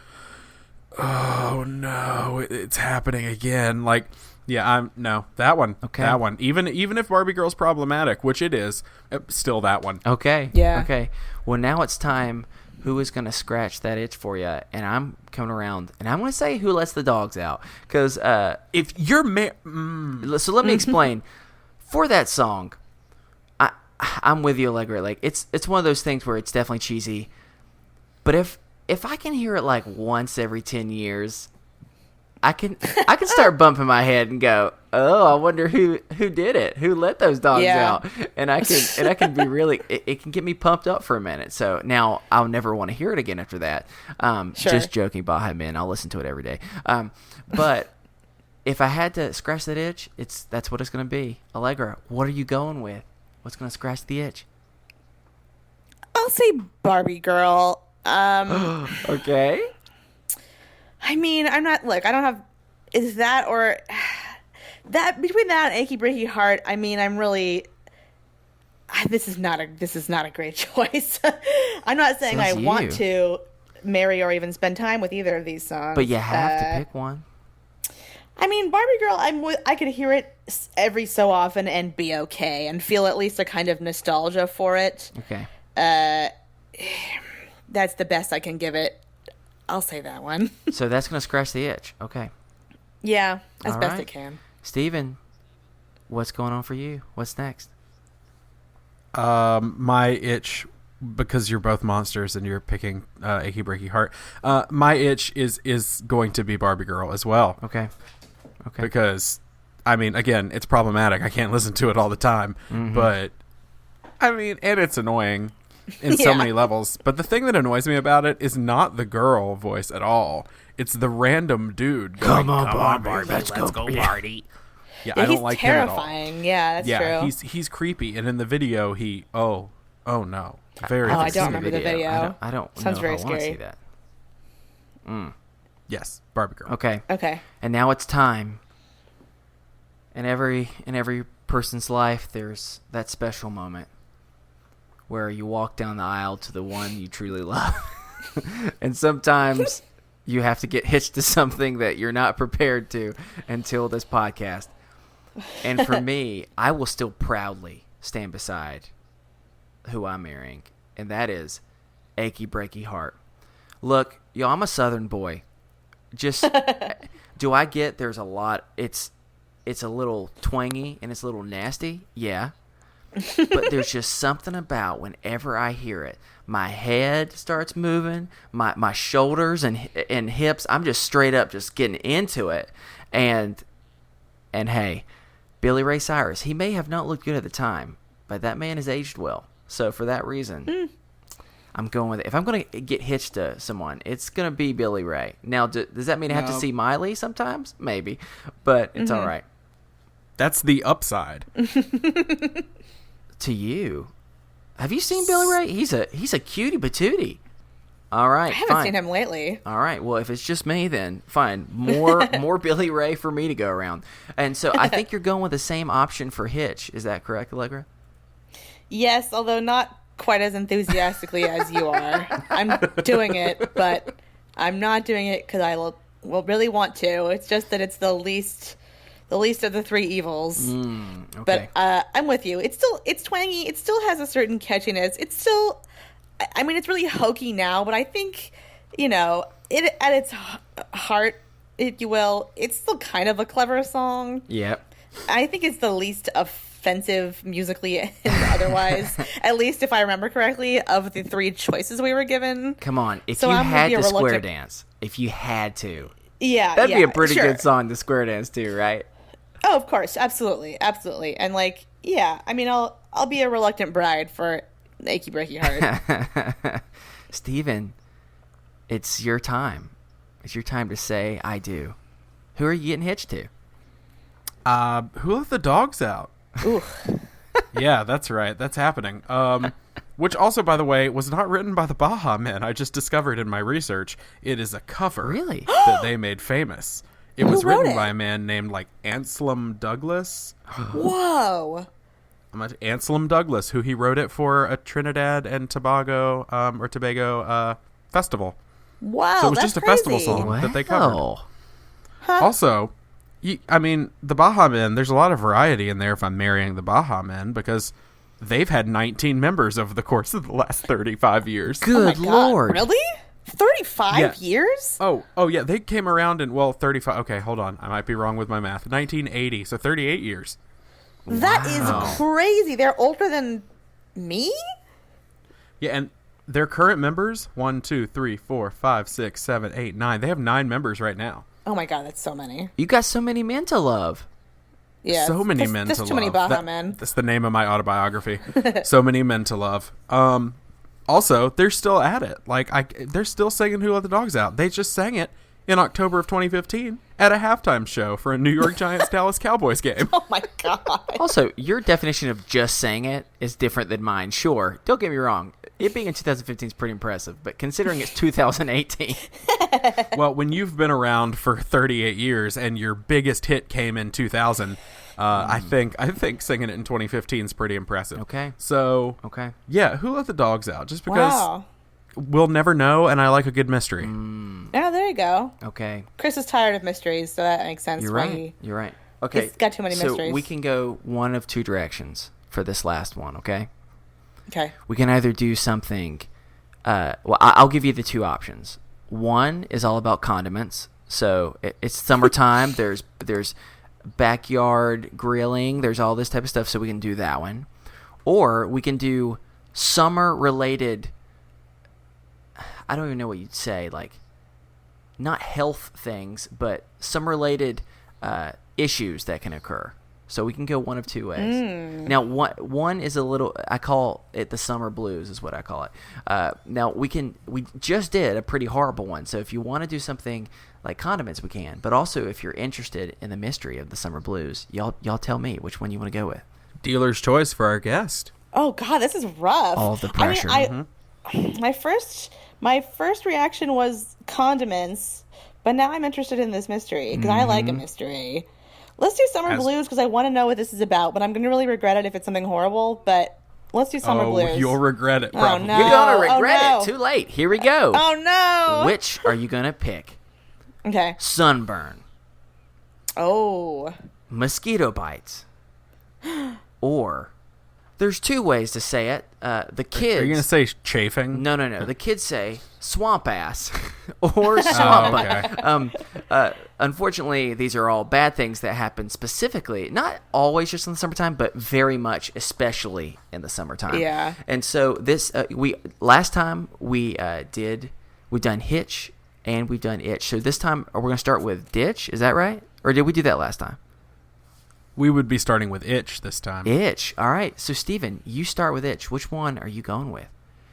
oh no, it's happening again. Like, yeah, that one. Okay. That one. Even if Barbie Girl's problematic, which it is, still that one. Okay. Yeah. Okay. Well, now it's time. Who is going to scratch that itch for you? And I'm coming around, and I'm going to say Who Lets the Dogs Out. Because if you're so let me explain. For that song, I'm with you, Allegra. Like it's one of those things where it's definitely cheesy. But if I can hear it like once every 10 years, I can start bumping my head and go, oh, I wonder who did it, who let those dogs out, and I can be really, it can get me pumped up for a minute. So now I'll never want to hear it again after that. Sure. Just joking, Baja Men. I'll listen to it every day. But if I had to scratch that itch, that's what it's going to be. Allegra, what are you going with? What's going to scratch the itch? I'll say Barbie Girl. Okay. I mean, I don't have, is that or that, between that and Achy Breaky Heart, I mean, I'm really, this is not a great choice. I'm not saying Says I want you. to marry or even spend time with either of these songs. But you have to pick one. I mean, Barbie Girl, I could hear it every so often and be okay and feel at least a kind of nostalgia for it. Okay. That's the best I can give it. I'll say that one. So that's going to scratch the itch. Okay. Yeah, as All best right. it can. Steven, what's going on for you? What's next? My itch, because you're both monsters and you're picking Achy Breaky Heart, my itch is going to be Barbie Girl as well. Okay. Because, I mean, again, it's problematic. I can't listen to it all the time. But, I mean, and it's annoying in so Yeah. many levels. But the thing that annoys me about it is not the girl voice at all. It's the random dude going, come on, Barbie, let's go party. Yeah, I don't he's like him at all. terrifying. Yeah, that's true. He's creepy. And in the video, oh no. Very I creepy. don't remember the video. I don't Sounds know very if I want to scary. see that. Yes, Barbie Girl. Okay. Okay. And now it's time. In every person's life, there's that special moment where you walk down the aisle to the one you truly love. And sometimes you have to get hitched to something that you're not prepared to until this podcast. And for me, I will still proudly stand beside who I'm marrying, and that is Achy Breaky Heart. Look, I'm a Southern boy. Just do I get there's a lot, it's a little twangy and it's a little nasty, yeah. But there's just something about whenever I hear it, my head starts moving, my shoulders and hips, I'm just straight up just getting into it. And hey, Billy Ray Cyrus, he may have not looked good at the time, but that man has aged well. So for that reason, I'm going with it. If I'm going to get hitched to someone, it's going to be Billy Ray. Now, does that mean I have to see Miley sometimes? Maybe, but it's all right. That's the upside. To you, have you seen Billy Ray? He's a cutie patootie. All right, I haven't fine. seen him lately. All right, well, if it's just me, then fine. More Billy Ray for me to go around. And so I think you're going with the same option for Hitch. Is that correct, Allegra? Yes, although not quite as enthusiastically as you are. I'm doing it, but I'm not doing it because I will really want to. It's just that it's the least of the three evils. Okay. But I'm with you. It's twangy. It still has a certain catchiness. It's still, I mean, it's really hokey now, but I think, it at its heart, if you will, it's still kind of a clever song. Yep. I think it's the least offensive musically and otherwise, at least if I remember correctly, of the three choices we were given. Come on, if So you I'm gonna had be a to square reluctant- dance, if you had to, That'd be a pretty sure. good song to square dance to, right? Oh, of course, absolutely, and I mean, I'll be a reluctant bride for Achy Breaky Heart. Steven, it's your time. It's your time to say I do. Who are you getting hitched to? Who let the dogs out? Ooh. Yeah, that's right. That's happening. Which also, by the way, was not written by the Baha Men. I just discovered in my research it is a cover Really? that they made famous. It was wrote written it? by a man named Anselm Douglas. Whoa. Anselm Douglas, who he wrote it for a Trinidad and Tobago festival. Wow. So it was that's just a crazy. festival song that they covered. Wow. Also, the Baha Men, there's a lot of variety in there if I'm marrying the Baha Men, because they've had 19 members over the course of the last 35 years. Good Oh my God, Lord. Really? 35 Yeah. years? Oh, yeah, they came around in, 35. Okay, hold on. I might be wrong with my math. 1980, so 38 years. That is crazy. They're older than me? Yeah, and their current members, 1, 2, 3, 4, 5, 6, 7, 8, 9. They have 9 members right now. Oh my God, that's so many. You got so many men to love. Yeah, So many there's- men there's to too love. many Baha men. That's the name of my autobiography. So many men to love. Also, they're still at it. They're still singing "Who Let the Dogs Out." They just sang it in October of 2015 at a halftime show for a New York Giants-Dallas Cowboys game. Oh my god. Also, your definition of just saying it is different than mine. Sure, don't get me wrong. It being in 2015 is pretty impressive, but considering it's 2018. Well, when you've been around for 38 years and your biggest hit came in 2000, I think singing it in 2015 is pretty impressive. Okay. So, Okay. yeah, who let the dogs out? Just because Wow. we'll never know, and I like a good mystery. Yeah, there you go. Okay. Chris is tired of mysteries, so that makes sense. You're why right. You're right. Okay. He's got too many so mysteries. we can go one of two directions for this last one, okay? Okay. We can either do something. I'll give you the two options. One is all about condiments. So it's summertime. there's backyard grilling. There's all this type of stuff. So we can do that one, or we can do summer related. I don't even know what you'd say. Like, not health things, but summer related issues that can occur. So we can go one of two ways. Now, one is a little, I call it the summer blues is what I call it. Now, we just did a pretty horrible one. So if you want to do something like condiments, we can. But also, if you're interested in the mystery of the summer blues, y'all tell me which one you want to go with. Dealer's choice for our guest. Oh god, this is rough. All the pressure. My first reaction was condiments, but now I'm interested in this mystery because I like a mystery. Let's do Summer Blues because I want to know what this is about, but I'm going to really regret it if it's something horrible, but let's do Summer Blues. You'll regret it, Oh, probably. no. You're going to regret no. it. Too late. Here we go. Oh, no. Which are you going to pick? Okay. Sunburn, Oh. mosquito bites, or there's two ways to say it. The kids. Are you going to say chafing? No. The kids say swamp ass or swamp okay. butt. Unfortunately, these are all bad things that happen specifically, not always just in the summertime, but very much, especially in the summertime. Yeah. And so this, last time we've done hitch and we've done itch. So this time we're going to start with ditch. Is that right? Or did we do that last time? We would be starting with itch this time. Itch. All right. So, Steven, you start with itch. Which one are you going with?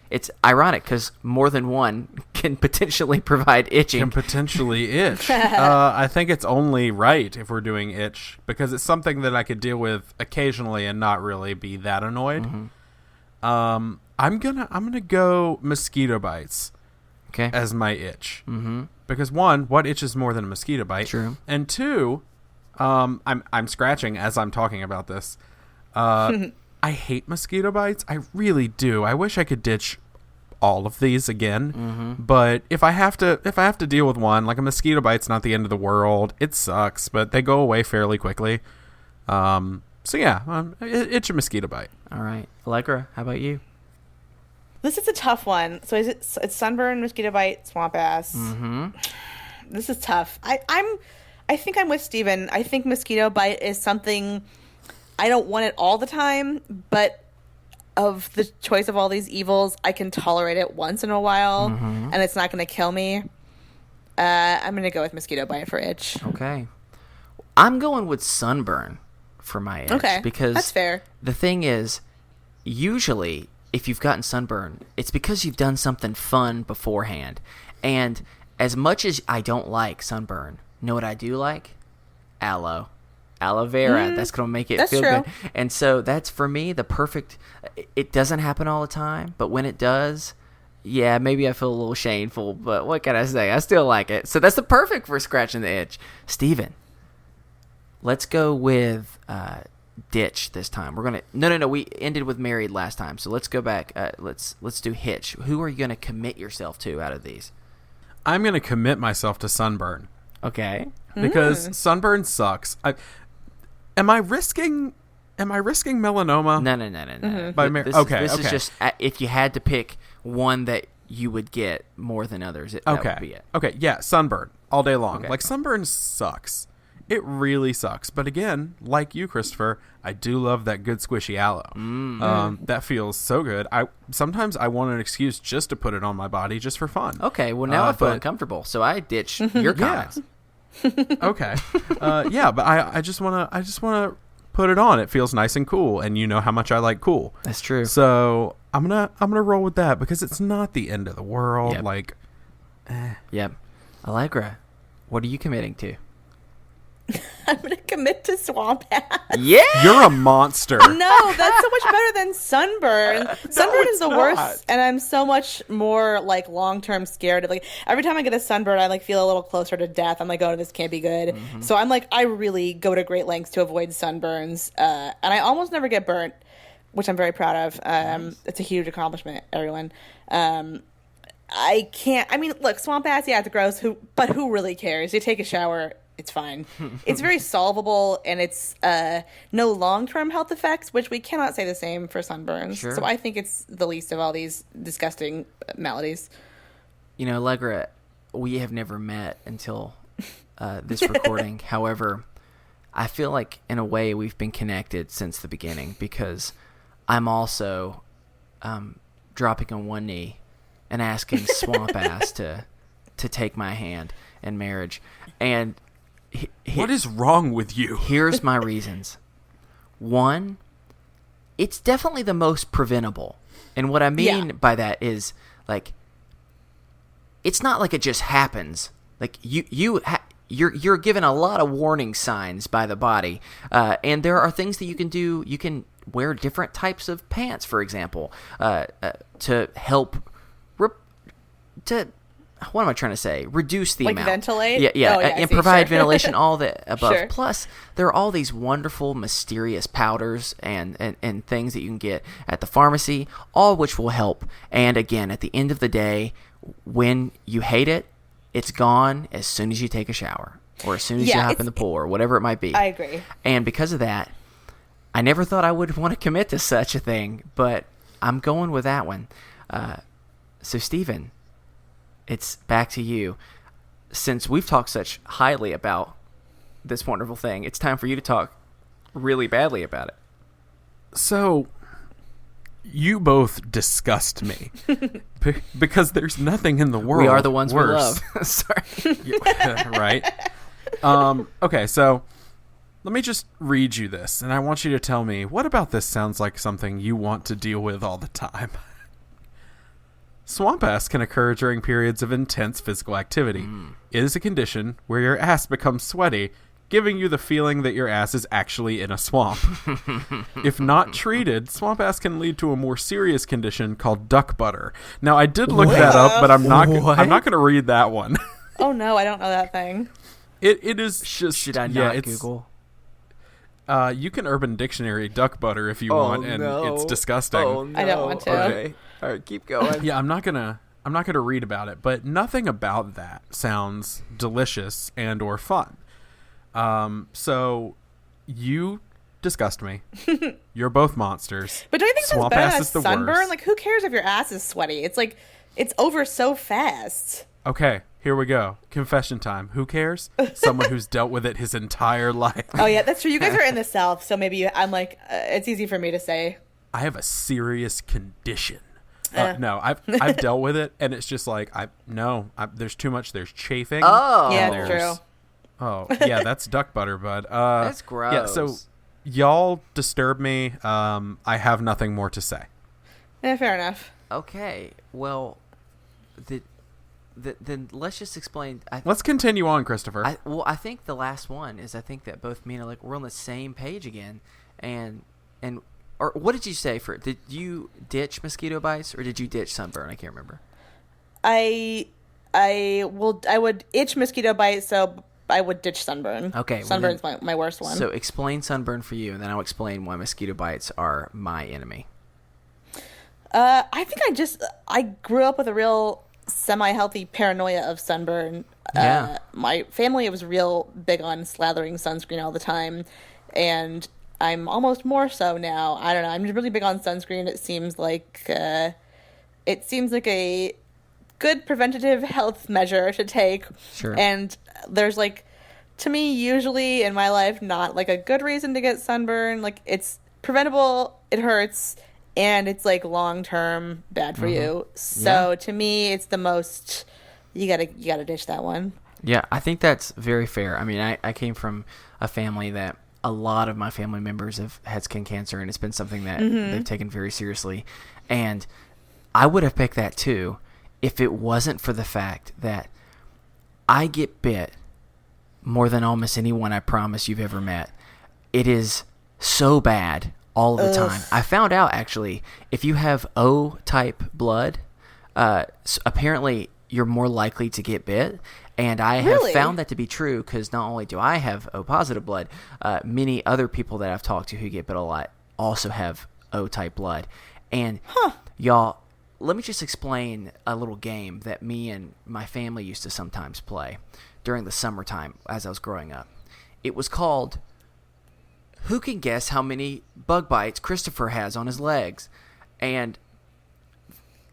It's ironic because more than one can potentially provide itching. Can potentially itch. I think it's only right if we're doing itch because it's something that I could deal with occasionally and not really be that annoyed. Mm-hmm. I'm gonna go mosquito bites Okay. as my itch. Mm-hmm. Because one, what itches more than a mosquito bite? True. And two, I'm scratching as I'm talking about this. I hate mosquito bites. I really do. I wish I could ditch all of these again. Mm-hmm. But if I have to deal with one, like a mosquito bite's not the end of the world. It sucks, but they go away fairly quickly. So yeah, itch a mosquito bite. All right. Allegra, how about you? This is a tough one. So it's sunburn, mosquito bite, swamp ass. Mm-hmm. This is tough. I think I'm with Steven. I think mosquito bite is something I don't want it all the time, but of the choice of all these evils, I can tolerate it once in a while, and it's not going to kill me. I'm going to go with mosquito bite for itch. Okay. I'm going with sunburn for my itch. Okay, because that's fair. The thing is, usually, if you've gotten sunburn, it's because you've done something fun beforehand. And as much as I don't like sunburn, know what I do like? Aloe vera. That's going to make it feel true. good. And so that's, for me, the perfect... It doesn't happen all the time, but when it does, yeah, maybe I feel a little shameful, but what can I say? I still like it. So that's the perfect for scratching the itch. Steven, let's go with ditch this time. We're going to... No. We ended with married last time, so let's go back. Let's do hitch. Who are you going to commit yourself to out of these? I'm going to commit myself to sunburn. Okay. Because sunburn sucks. Am I risking melanoma? No. By This is just if you had to pick one that you would get more than others, that would be it. Okay, yeah, sunburn all day long. Okay. Like, sunburn sucks. It really sucks. But again, like you, Christopher, I do love that good squishy aloe. That feels so good. Sometimes I want an excuse just to put it on my body just for fun. Okay, well now I feel uncomfortable, so I ditch your comments. Okay. Yeah, but I just wanna put it on. It feels nice and cool, and you know how much I like cool. That's true. So I'm gonna roll with that because it's not the end of the world. Yep. Like, Yep. Allegra, What are you committing to? I'm going to commit to swamp ass. Yeah. You're a monster. No, that's so much better than sunburn. Sunburn is the not. worst, and I'm so much more like long-term scared. Like every time I get a sunburn, I like feel a little closer to death. I'm like, oh, this can't be good. So I'm like, I really go to great lengths to avoid sunburns, and I almost never get burnt, which I'm very proud of. Nice. It's a huge accomplishment, everyone. I can't. I mean, look, swamp ass, yeah, it's gross. But who really cares? You take a shower. It's fine. It's very solvable, and it's no long-term health effects, which we cannot say the same for sunburns. Sure. So I think it's the least of all these disgusting maladies. You know, Allegra, we have never met until this recording. However, I feel like, in a way, we've been connected since the beginning because I'm also dropping on one knee and asking Swamp Ass to take my hand in marriage. And What is wrong with you? here's my reasons. One, it's definitely the most preventable. And what I mean by that is, like, it's not like it just happens. Like, you're given a lot of warning signs by the body. And there are things that you can do. You can wear different types of pants, for example, to help what am I trying to say? Reduce the Like amount. ventilate? Yeah, Oh, yeah, I and see, provide sure. ventilation, all the above. Sure. Plus, there are all these wonderful, mysterious powders and things that you can get at the pharmacy, all which will help. And again, at the end of the day, when you hate it, it's gone as soon as you take a shower or as soon as you hop in the pool or whatever it might be. I agree. And because of that, I never thought I would want to commit to such a thing, but I'm going with that one. So, Stephen, it's back to you. Since we've talked such highly about this wonderful thing, it's time for you to talk really badly about it. So, you both disgust me because there's nothing in the world. We are the ones worse. we love. Sorry. Right? Okay, so let me just read you this, and I want you to tell me, what about this sounds like something you want to deal with all the time? Swamp ass can occur during periods of intense physical activity. It is a condition where your ass becomes sweaty, giving you the feeling that your ass is actually in a swamp. If not treated, swamp ass can lead to a more serious condition called duck butter. Now, I did look that up, but I'm not going to read that one. Oh no, I don't know that thing. It is just... Should I not Google? You can Urban Dictionary duck butter if you want, and it's disgusting. Oh, no. I don't want to. Okay. All right, keep going. Yeah, I'm not gonna read about it, but nothing about that sounds delicious and or fun. So you disgust me. You're both monsters. But don't you think Swamp that's better ass than is the sunburn? worst. Like, who cares if your ass is sweaty? It's like, it's over so fast. Okay, here we go. Confession time. Who cares? Someone who's dealt with it his entire life. Oh yeah, that's true. You guys are in the South, so maybe I'm like, it's easy for me to say. I have a serious condition. No, I've dealt with it, and it's just like there's too much. There's chafing. Oh, Yeah, there's- true. Oh, yeah, that's duck butter, bud. That's gross. Yeah, so y'all disturb me. I have nothing more to say. Yeah, fair enough. Okay, well, then let's just explain. Let's continue on, Christopher. I think the last one is I think that both me and Alec we're on the same page again, and or what did you say for? Did you ditch mosquito bites or did you ditch sunburn? I can't remember. I would itch mosquito bite, so I would ditch sunburn. Okay, well Sunburn's my worst one. So explain sunburn for you, and then I'll explain why mosquito bites are my enemy. I think I grew up with a real semi-healthy paranoia of sunburn. Yeah. My family was real big on slathering sunscreen all the time, and I'm almost more so now. I don't know. I'm really big on sunscreen. It seems like a good preventative health measure to take. Sure. And there's like, to me, usually in my life, not like a good reason to get sunburn. Like, it's preventable, it hurts, and it's like long term bad for you. So to me, it's the most, you gotta ditch that one. Yeah, I think that's very fair. I mean, I came from a family that a lot of my family members have had skin cancer, and it's been something that they've taken very seriously. And I would have picked that too if it wasn't for the fact that I get bit more than almost anyone I promise you've ever met. It is so bad all of the time. I found out, actually, if you have O-type blood, apparently you're more likely to get bit. And I have found that to be true because not only do I have O-positive blood, many other people that I've talked to who get bit a lot also have O-type blood. And y'all, let me just explain a little game that me and my family used to sometimes play during the summertime as I was growing up. It was called Who Can Guess How Many Bug Bites Christopher Has on His Legs? And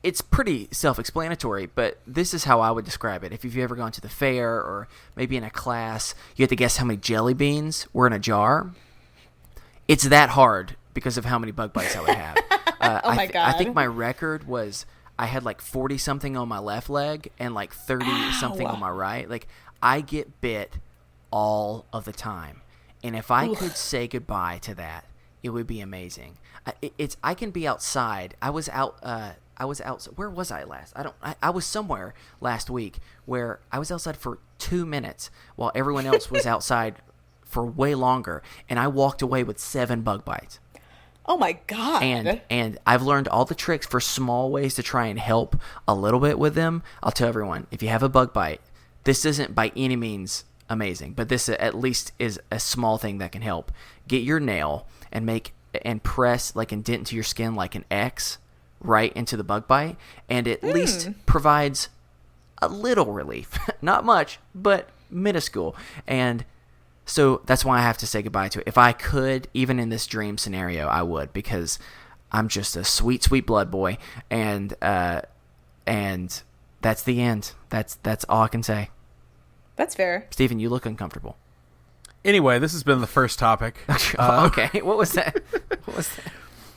it's pretty self-explanatory, but this is how I would describe it. If you've ever gone to the fair or maybe in a class, you have to guess how many jelly beans were in a jar. It's that hard because of how many bug bites I would have. Oh my God. I think my record was I had like 40-something on my left leg and like 30-something on my right. Like, I get bit all of the time. And if I could say goodbye to that, it would be amazing. I can be outside. I was out. Where was I last? I was somewhere last week where I was outside for 2 minutes while everyone else was outside for way longer, and I walked away with 7 bug bites. Oh my God. And I've learned all the tricks for small ways to try and help a little bit with them. I'll tell everyone, if you have a bug bite, this isn't by any means amazing, but this at least is a small thing that can help. Get your nail and press like and dent into your skin like an X right into the bug bite, and at least provides a little relief. Not much, but minuscule. And so that's why I have to say goodbye to it. If I could, even in this dream scenario, I would, because I'm just a sweet, sweet blood boy, and that's the end. That's all I can say. That's fair. Stephen, you look uncomfortable. Anyway, this has been the first topic. Okay, what was that?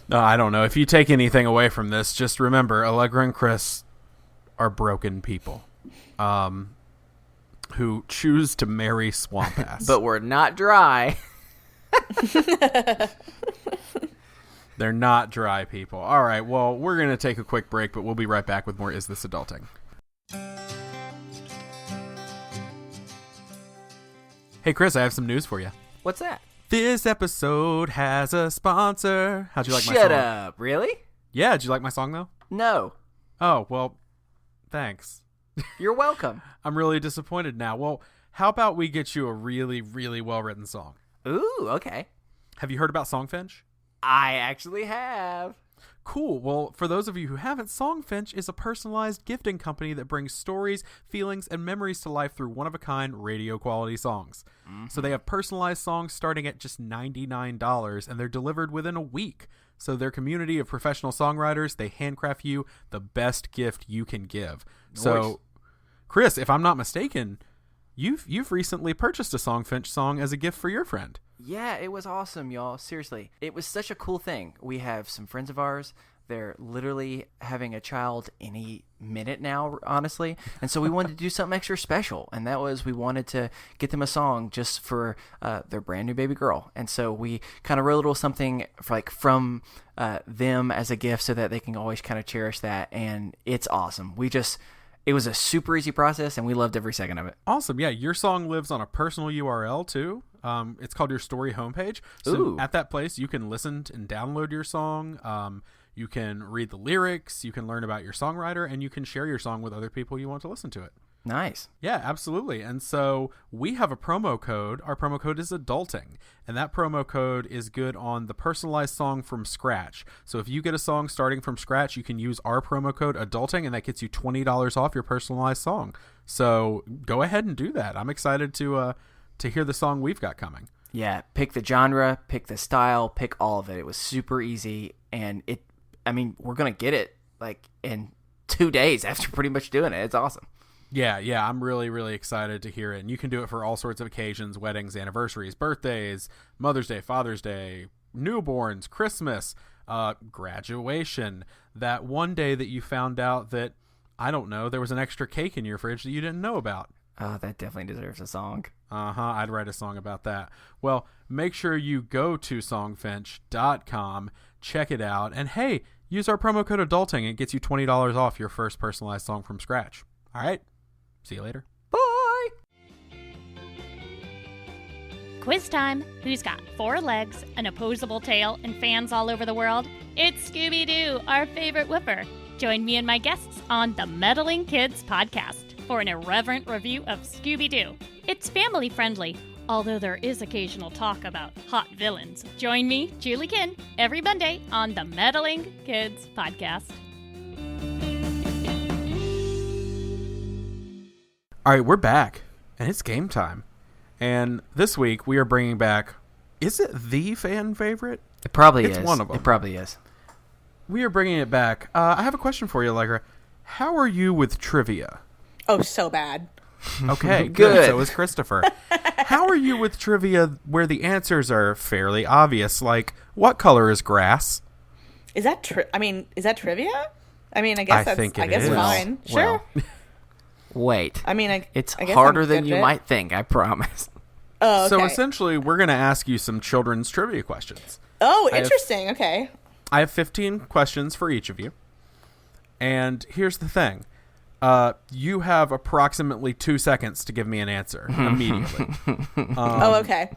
No, I don't know. If you take anything away from this, just remember Allegra and Chris are broken people who choose to marry swamp ass. But we're not dry. They're not dry people. All right, well, we're going to take a quick break, but we'll be right back with more Is This Adulting? Hey, Chris, I have some news for you. What's that? This episode has a sponsor. How'd you like my song? Shut up. Really? Yeah, did you like my song, though? No. Oh, well, thanks. You're welcome. I'm really disappointed now. Well, how about we get you a really, really well-written song? Ooh, okay. Have you heard about Songfinch? I actually have. Cool. Well, for those of you who haven't, Songfinch is a personalized gifting company that brings stories, feelings, and memories to life through one-of-a-kind radio-quality songs. So they have personalized songs starting at just $99, and they're delivered within a week. So their community of professional songwriters, they handcraft you the best gift you can give. Nice. So, Chris, if I'm not mistaken, you've recently purchased a Songfinch song as a gift for your friend. Yeah, it was awesome, y'all. Seriously. It was such a cool thing. We have some friends of ours. They're literally having a child any minute now, honestly. And so we wanted to do something extra special. And that was we wanted to get them a song just for their brand new baby girl. And so we kind of wrote a little something from them as a gift so that they can always kind of cherish that. And it's awesome. It was a super easy process, and we loved every second of it. Awesome. Yeah, your song lives on a personal URL, too. It's called your story homepage. So Ooh. At that place, you can listen and download your song. You can read the lyrics. You can learn about your songwriter, and you can share your song with other people you want to listen to it. Nice. Yeah, absolutely. And so we have a promo code. Our promo code is adulting, and that promo code is good on the personalized song from scratch. So if you get a song starting from scratch, you can use our promo code adulting, and that gets you $20 off your personalized song. So go ahead and do that. I'm excited to hear the song we've got coming. Yeah, pick the genre, pick the style, pick all of it. It was super easy, and we're going to get it like in 2 days after pretty much doing it. It's awesome. Yeah, I'm really, really excited to hear it. And you can do it for all sorts of occasions, weddings, anniversaries, birthdays, Mother's Day, Father's Day, newborns, Christmas, graduation, that one day that you found out that, I don't know, there was an extra cake in your fridge that you didn't know about. Oh, that definitely deserves a song. I'd write a song about that. Well, make sure you go to songfinch.com, check it out, and hey, use our promo code adulting. It gets you $20 off your first personalized song from scratch. All right. See you later. Bye. Quiz time! Who's got 4 legs, an opposable tail, and fans all over the world? It's Scooby-Doo, our favorite whipper. Join me and my guests on the Meddling Kids podcast for an irreverent review of Scooby-Doo. It's family-friendly, although there is occasional talk about hot villains. Join me, Julie Kinn, every Monday on the Meddling Kids podcast. All right, we're back, and it's game time. And this week, we are bringing back, is it the fan favorite? It probably is. It's one of them. It probably is. We are bringing it back. I have a question for you, Allegra. How are you with trivia? Oh, so bad. Okay, Good. So is Christopher. How are you with trivia where the answers are fairly obvious, like, what color is grass? Is that is that trivia? I mean, I guess think it I guess is. fine. Sure. Well, wait. I mean, It's I guess harder I'm than good you at it. might think, I promise. Oh, okay. So essentially, we're going to ask you some children's trivia questions. Oh, I have- interesting. Okay. I have 15 questions for each of you. And here's the thing. You have approximately 2 seconds to give me an answer immediately. Oh, okay.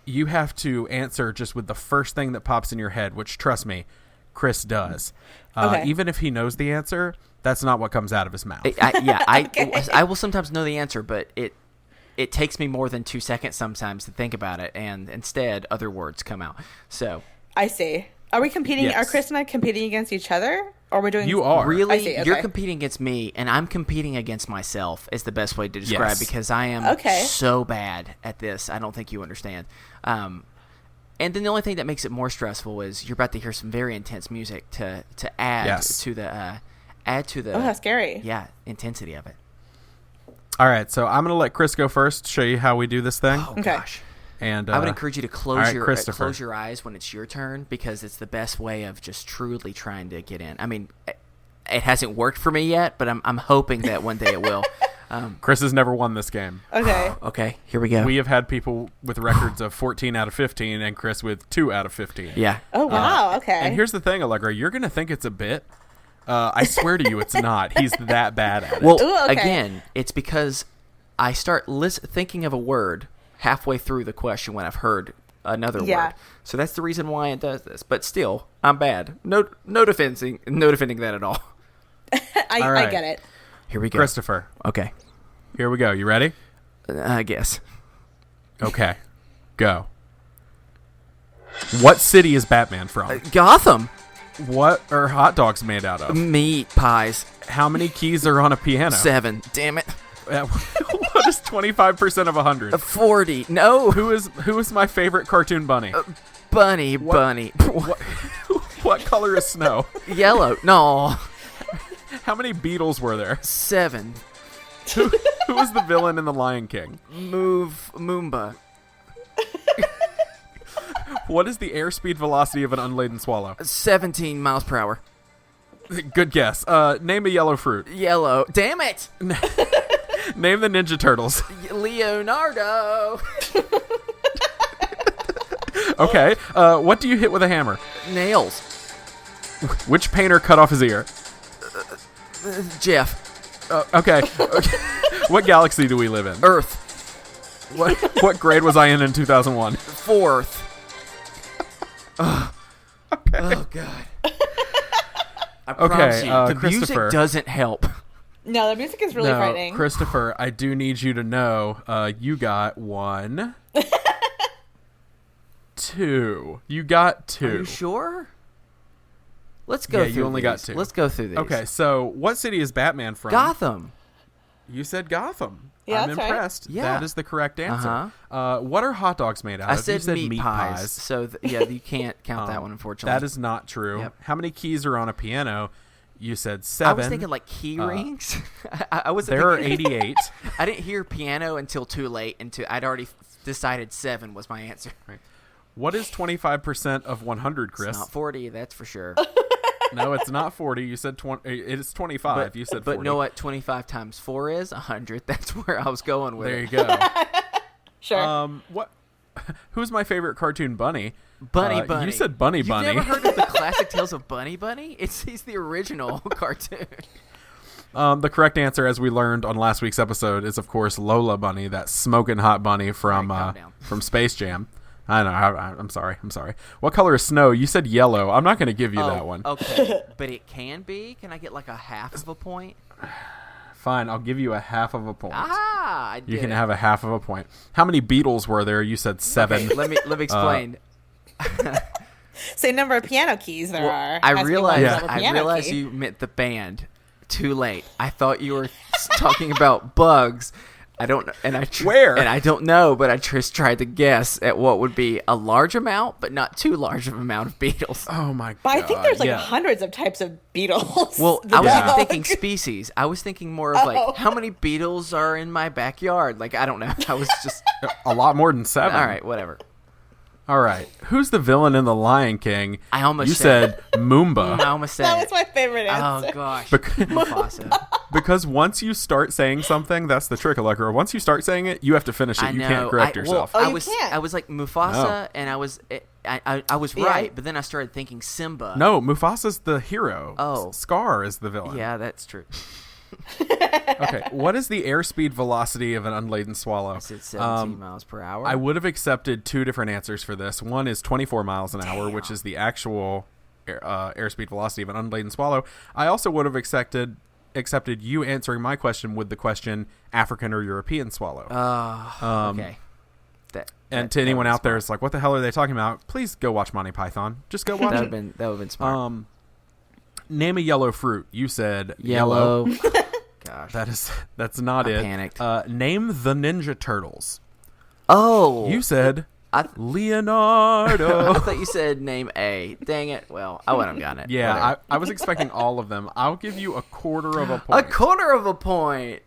You have to answer just with the first thing that pops in your head, which, trust me, Chris does. Okay. Even if he knows the answer, that's not what comes out of his mouth. I will sometimes know the answer, but it takes me more than 2 seconds sometimes to think about it, and instead other words come out. So I see. Are we competing? Yes. Are Chris and I competing against each other? Or are we doing? You are. really, I see, okay. you're competing against me, and I'm competing against myself is the best way to describe Yes. because I am Okay. so bad at this. I don't think you understand. And then the only thing that makes it more stressful is you're about to hear some very intense music to add Yes. to the Oh, how scary. intensity of it. All right, so I'm going to let Chris go first, show you how we do this thing. Oh Okay. gosh. And I would encourage you to close all right, Christopher. close your eyes when it's your turn because it's the best way of just truly trying to get in. I mean, it hasn't worked for me yet, but I'm hoping that one day it will. Chris has never won this game. Okay. Okay, here we go. We have had people with records of 14 out of 15 and Chris with 2 out of 15. Yeah. Oh wow. Okay. And here's the thing, Allegra. You're going to think it's a bit. I swear to you, it's not. He's that bad at it. Well, Ooh, okay. again, it's because I start thinking of a word halfway through the question when I've heard another word. So that's the reason why it does this. But still, I'm bad. No defending that at all. I All right. get it. Here we go. Christopher, Okay. here we go. You ready? I guess. Okay. Go. What city is Batman from? Gotham. What are hot dogs made out of? Meat pies. How many keys are on a piano? 7. Damn it. What is 25% of 100? 40. No. Who is my favorite cartoon bunny? Bunny. Bunny. What color is snow? Yellow. No. How many Beatles were there? 7. Who was the villain in The Lion King? Moomba. What is the airspeed velocity of an unladen swallow? 17 miles per hour. Good guess. Name a yellow fruit. Yellow. Damn it. Name the Ninja Turtles. Leonardo. Okay. What do you hit with a hammer? Nails. Which painter cut off his ear? Jeff. Okay. What galaxy do we live in? Earth. What grade was I in 2001? 4th. Okay. Oh, God. I promise you, the Christopher. music doesn't help. No, the music is really frightening. Christopher, I do need you to know you got 1, 2. You got 2. Are you sure? Let's go Yeah, through you only got these. 2. Let's go through these. Okay, so what city is Batman from? Gotham. You said Gotham. Yeah, I'm that's right. impressed. Yeah. That is the correct answer. Uh-huh. What are hot dogs made out I of? You said meat pies. So, you can't count that one, unfortunately. That is not true. Yep. How many keys are on a piano? You said 7. I was thinking like key rings. I was. There are 88. I didn't hear piano until too late. I'd already decided 7 was my answer. What is 25% of 100, Chris? It's not 40, that's for sure. No, it's not 40. You said 20. It is 25. You said 40. But know what 25 times 4 is? 100. That's where I was going with There it. you go. Sure. What? Who's my favorite cartoon bunny? Bunny. You said Bunny Bunny. You've never heard of the classic Tales of Bunny Bunny? He's the original cartoon. The correct answer, as we learned on last week's episode, is of course Lola Bunny, that smoking hot bunny from All right, calm down. from Space Jam. I know. I'm sorry. What color is snow? You said yellow. I'm not going to give you that one. Okay, but it can be. Can I get like a half of a point? Fine, I'll give you a half of a point. I did You can it. have a half of a point. How many Beatles were there? You said 7. Okay, let me explain. Same number of piano keys there are. I Has to be realized one level I piano realized key. you meant the band. Too late. I thought you were talking about bugs. I don't know, and Where? And I don't know, but I just tried to guess at what would be a large amount, but not too large of an amount of beetles. Oh my god. But I think there's like yeah. hundreds of types of beetles. Well, The I wasn't dog. thinking species. I was thinking more of like how many beetles are in my backyard. Like I don't know. I was just A lot more than 7. all right. Whatever. All right. Who's the villain in The Lion King? I almost You said said Moomba. I almost said. That was my favorite Oh answer. gosh. Bec- Mufasa. Because once you start saying something, that's the trick, Allegra. Once you start saying it, you have to finish it. I You know. can't correct yourself. Oh, I you was can't. I was like Mufasa, and I was Yeah. right, but then I started thinking Simba. No, Mufasa's the hero. Oh. Scar is the villain. Yeah, that's true. Okay. What is the airspeed velocity of an unladen swallow? I said 17 miles per hour. I would have accepted 2 different answers for this. One is 24 miles an hour, which is the actual airspeed velocity of an unladen swallow. I also would have accepted you answering my question with the question African or European swallow. Okay. And to anyone out there, it's like, what the hell are they talking about? Please go watch Monty Python. Just go watch that would it. have been smart. Name a yellow fruit. You said Yellow. Gosh. That's not I it. panicked. Name the Ninja Turtles. Oh. You said I Leonardo. thought you said name A. Dang it. Well, I wouldn't have gotten it. Yeah, Whatever. I was expecting all of them. I'll give you a quarter of a A point. quarter of a point.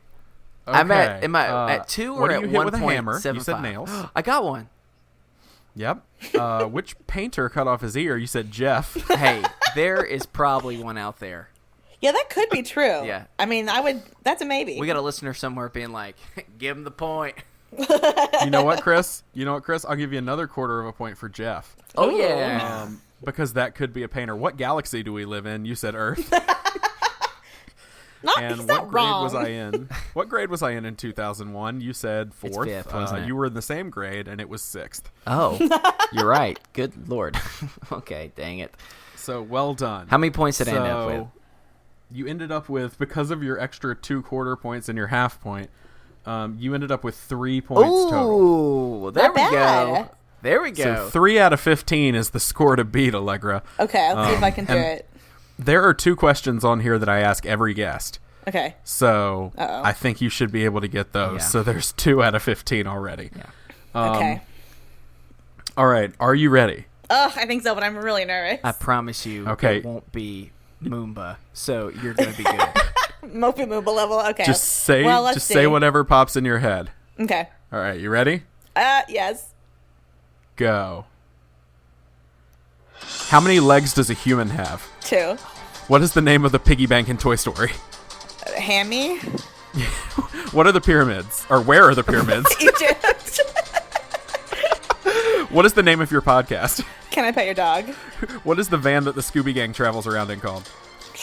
I'm at, am I at 2 what or do you at hit with a hammer? 1.75? You said nails. I got one. Yep. Which painter cut off his ear? You said Jeff. Hey, there is probably one out there. Yeah, that could be true. Yeah. I mean, that's a maybe. We got a listener somewhere being like, give him the point. You know what, Chris? I'll give you another quarter of a point for Jeff. Oh, yeah. Because that could be a painter. What galaxy do we live in? You said Earth. He's What not grade wrong. was I in? What grade was I in 2001? You said 4th. fifth, wasn't it? You were in the same grade, and it was 6th. Oh, you're right. Good Lord. Okay, dang it. So well done. How many points did I end up with? You ended up with, because of your extra 2 quarter points and your half point, you ended up with 3 points total. Ooh, there Not we go. bad. There we So go. 3 out of 15 is the score to beat, Allegra. Okay, I'll see if I can do and- it. There are 2 questions on here that I ask every guest. Okay. So Uh-oh. I think you should be able to get those. Yeah. So there's 2 out of 15 already. Yeah. Okay. All right. Are you ready? I think so, but I'm really nervous. I promise you Okay. it won't be Moomba, so you're going to be good. Mopey Moomba level. Okay. Just say Well, let's say see. whatever pops in your head. Okay. All right. You ready? Yes. Go. How many legs does a human have? 2. What is the name of the piggy bank in Toy Story? Hammy. What are the pyramids? Or where are the pyramids? Egypt. What is the name of your podcast? Can I pet your dog? What is the van that the Scooby Gang travels around in called?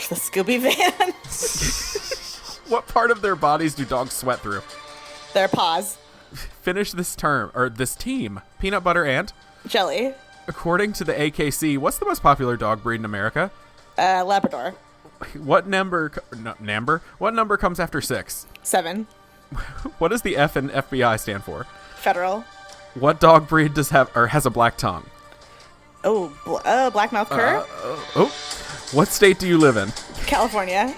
The Scooby van. What part of their bodies do dogs sweat through? Their paws. Finish this term, or this team. Peanut butter and? Jelly. According to the AKC, what's the most popular dog breed in America? Labrador. What number? What number comes after 6? 7. What does the F in FBI stand for? Federal. What dog breed has a black tongue? Oh, blackmouth cur. Oh, what state do you live in? California.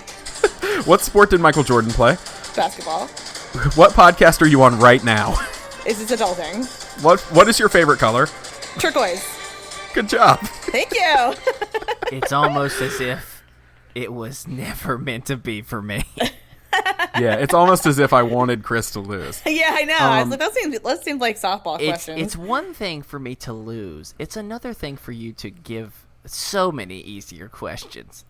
What sport did Michael Jordan play? Basketball. What podcast are you on right now? Is this adulting? What is your favorite color? Turquoise. Good job. Thank you. It's almost as if it was never meant to be for me. Yeah, it's almost as if I wanted Chris to lose. Yeah, I know. I was like, that seems like softball questions. It's one thing for me to lose. It's another thing for you to give so many easier questions.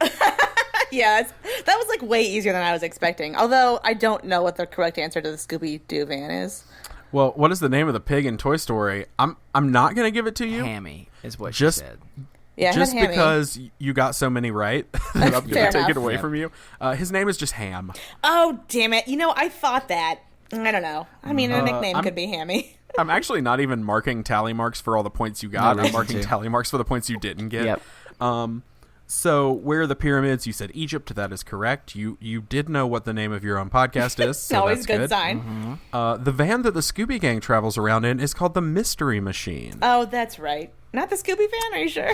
Yeah, that was like way easier than I was expecting. Although I don't know what the correct answer to the Scooby-Doo van is. Well, what is the name of the pig in Toy Story? I'm not gonna give it to you. Hammy is what Just- she said. Yeah, just Hammy. because you got so many right that I'm going Fair to take it enough. away from you. His name is just Ham. Oh, damn it. I thought that. I don't know. I mean, a nickname could be Hammy. I'm actually not even marking tally marks for all the points you got. No I'm reason marking to. tally marks for the points you didn't get. Yep. So where are the pyramids? You said Egypt. That is correct. You did know what the name of your own podcast is. So Always that's a good sign. The van that the Scooby Gang travels around in is called the Mystery Machine. Oh, that's right. Not the Scooby van, are you sure?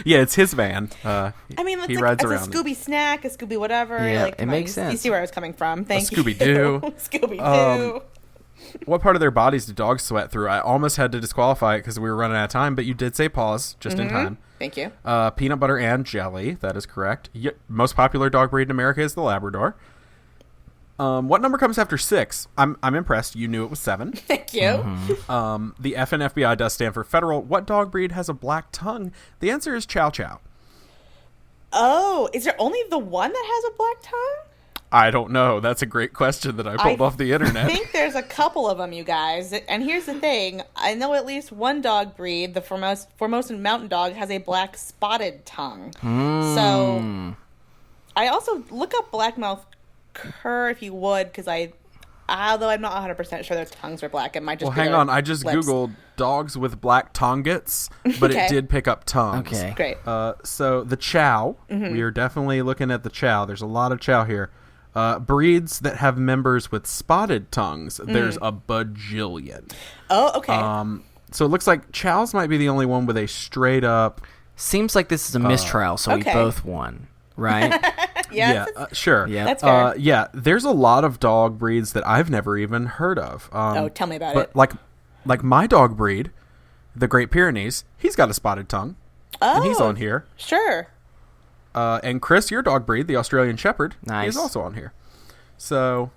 Yeah, it's his van. I mean, he it's rides like, around it's a Scooby snack, a Scooby whatever. Yeah, like, it come on, makes you sense. see where I was coming from. Thank you. Scooby-Doo. Scooby-Doo. What part of their bodies do dogs sweat through? I almost had to disqualify it because we were running out of time, but you did say pause just in time. Thank you. Peanut butter and jelly. That is correct. Most popular dog breed in America is the Labrador. What number comes after 6? I'm impressed. You knew it was 7. Thank you. The F in FBI does stand for federal. What dog breed has a black tongue? The answer is Chow Chow. Oh, is there only the one that has a black tongue? I don't know. That's a great question that I pulled off the internet. I think there's a couple of them, you guys. And here's the thing. I know at least one dog breed, the Formosan Mountain Dog, has a black spotted tongue. So I also look up blackmouth cur if you would, because although I'm not 100% sure their tongues are black, it might just Well, be hang their on. I just lips. Googled dogs with black tonguets, but Okay. it did pick up tongues. Okay. Great. So the Chow, we are definitely looking at the Chow. There's a lot of Chow here. Breeds that have members with spotted tongues, there's a bajillion. Oh, okay. So it looks like Chow's might be the only one with a straight up. Seems like this is a mistrial, so okay. we both won, right? yes. Sure. Yeah. That's fair. Yeah, there's a lot of dog breeds that I've never even heard of. Tell me about but it. Like my dog breed, the Great Pyrenees, he's got a spotted tongue, and he's on here. Sure. And Chris, your dog breed, the Australian Shepherd, Nice. is also on here. So,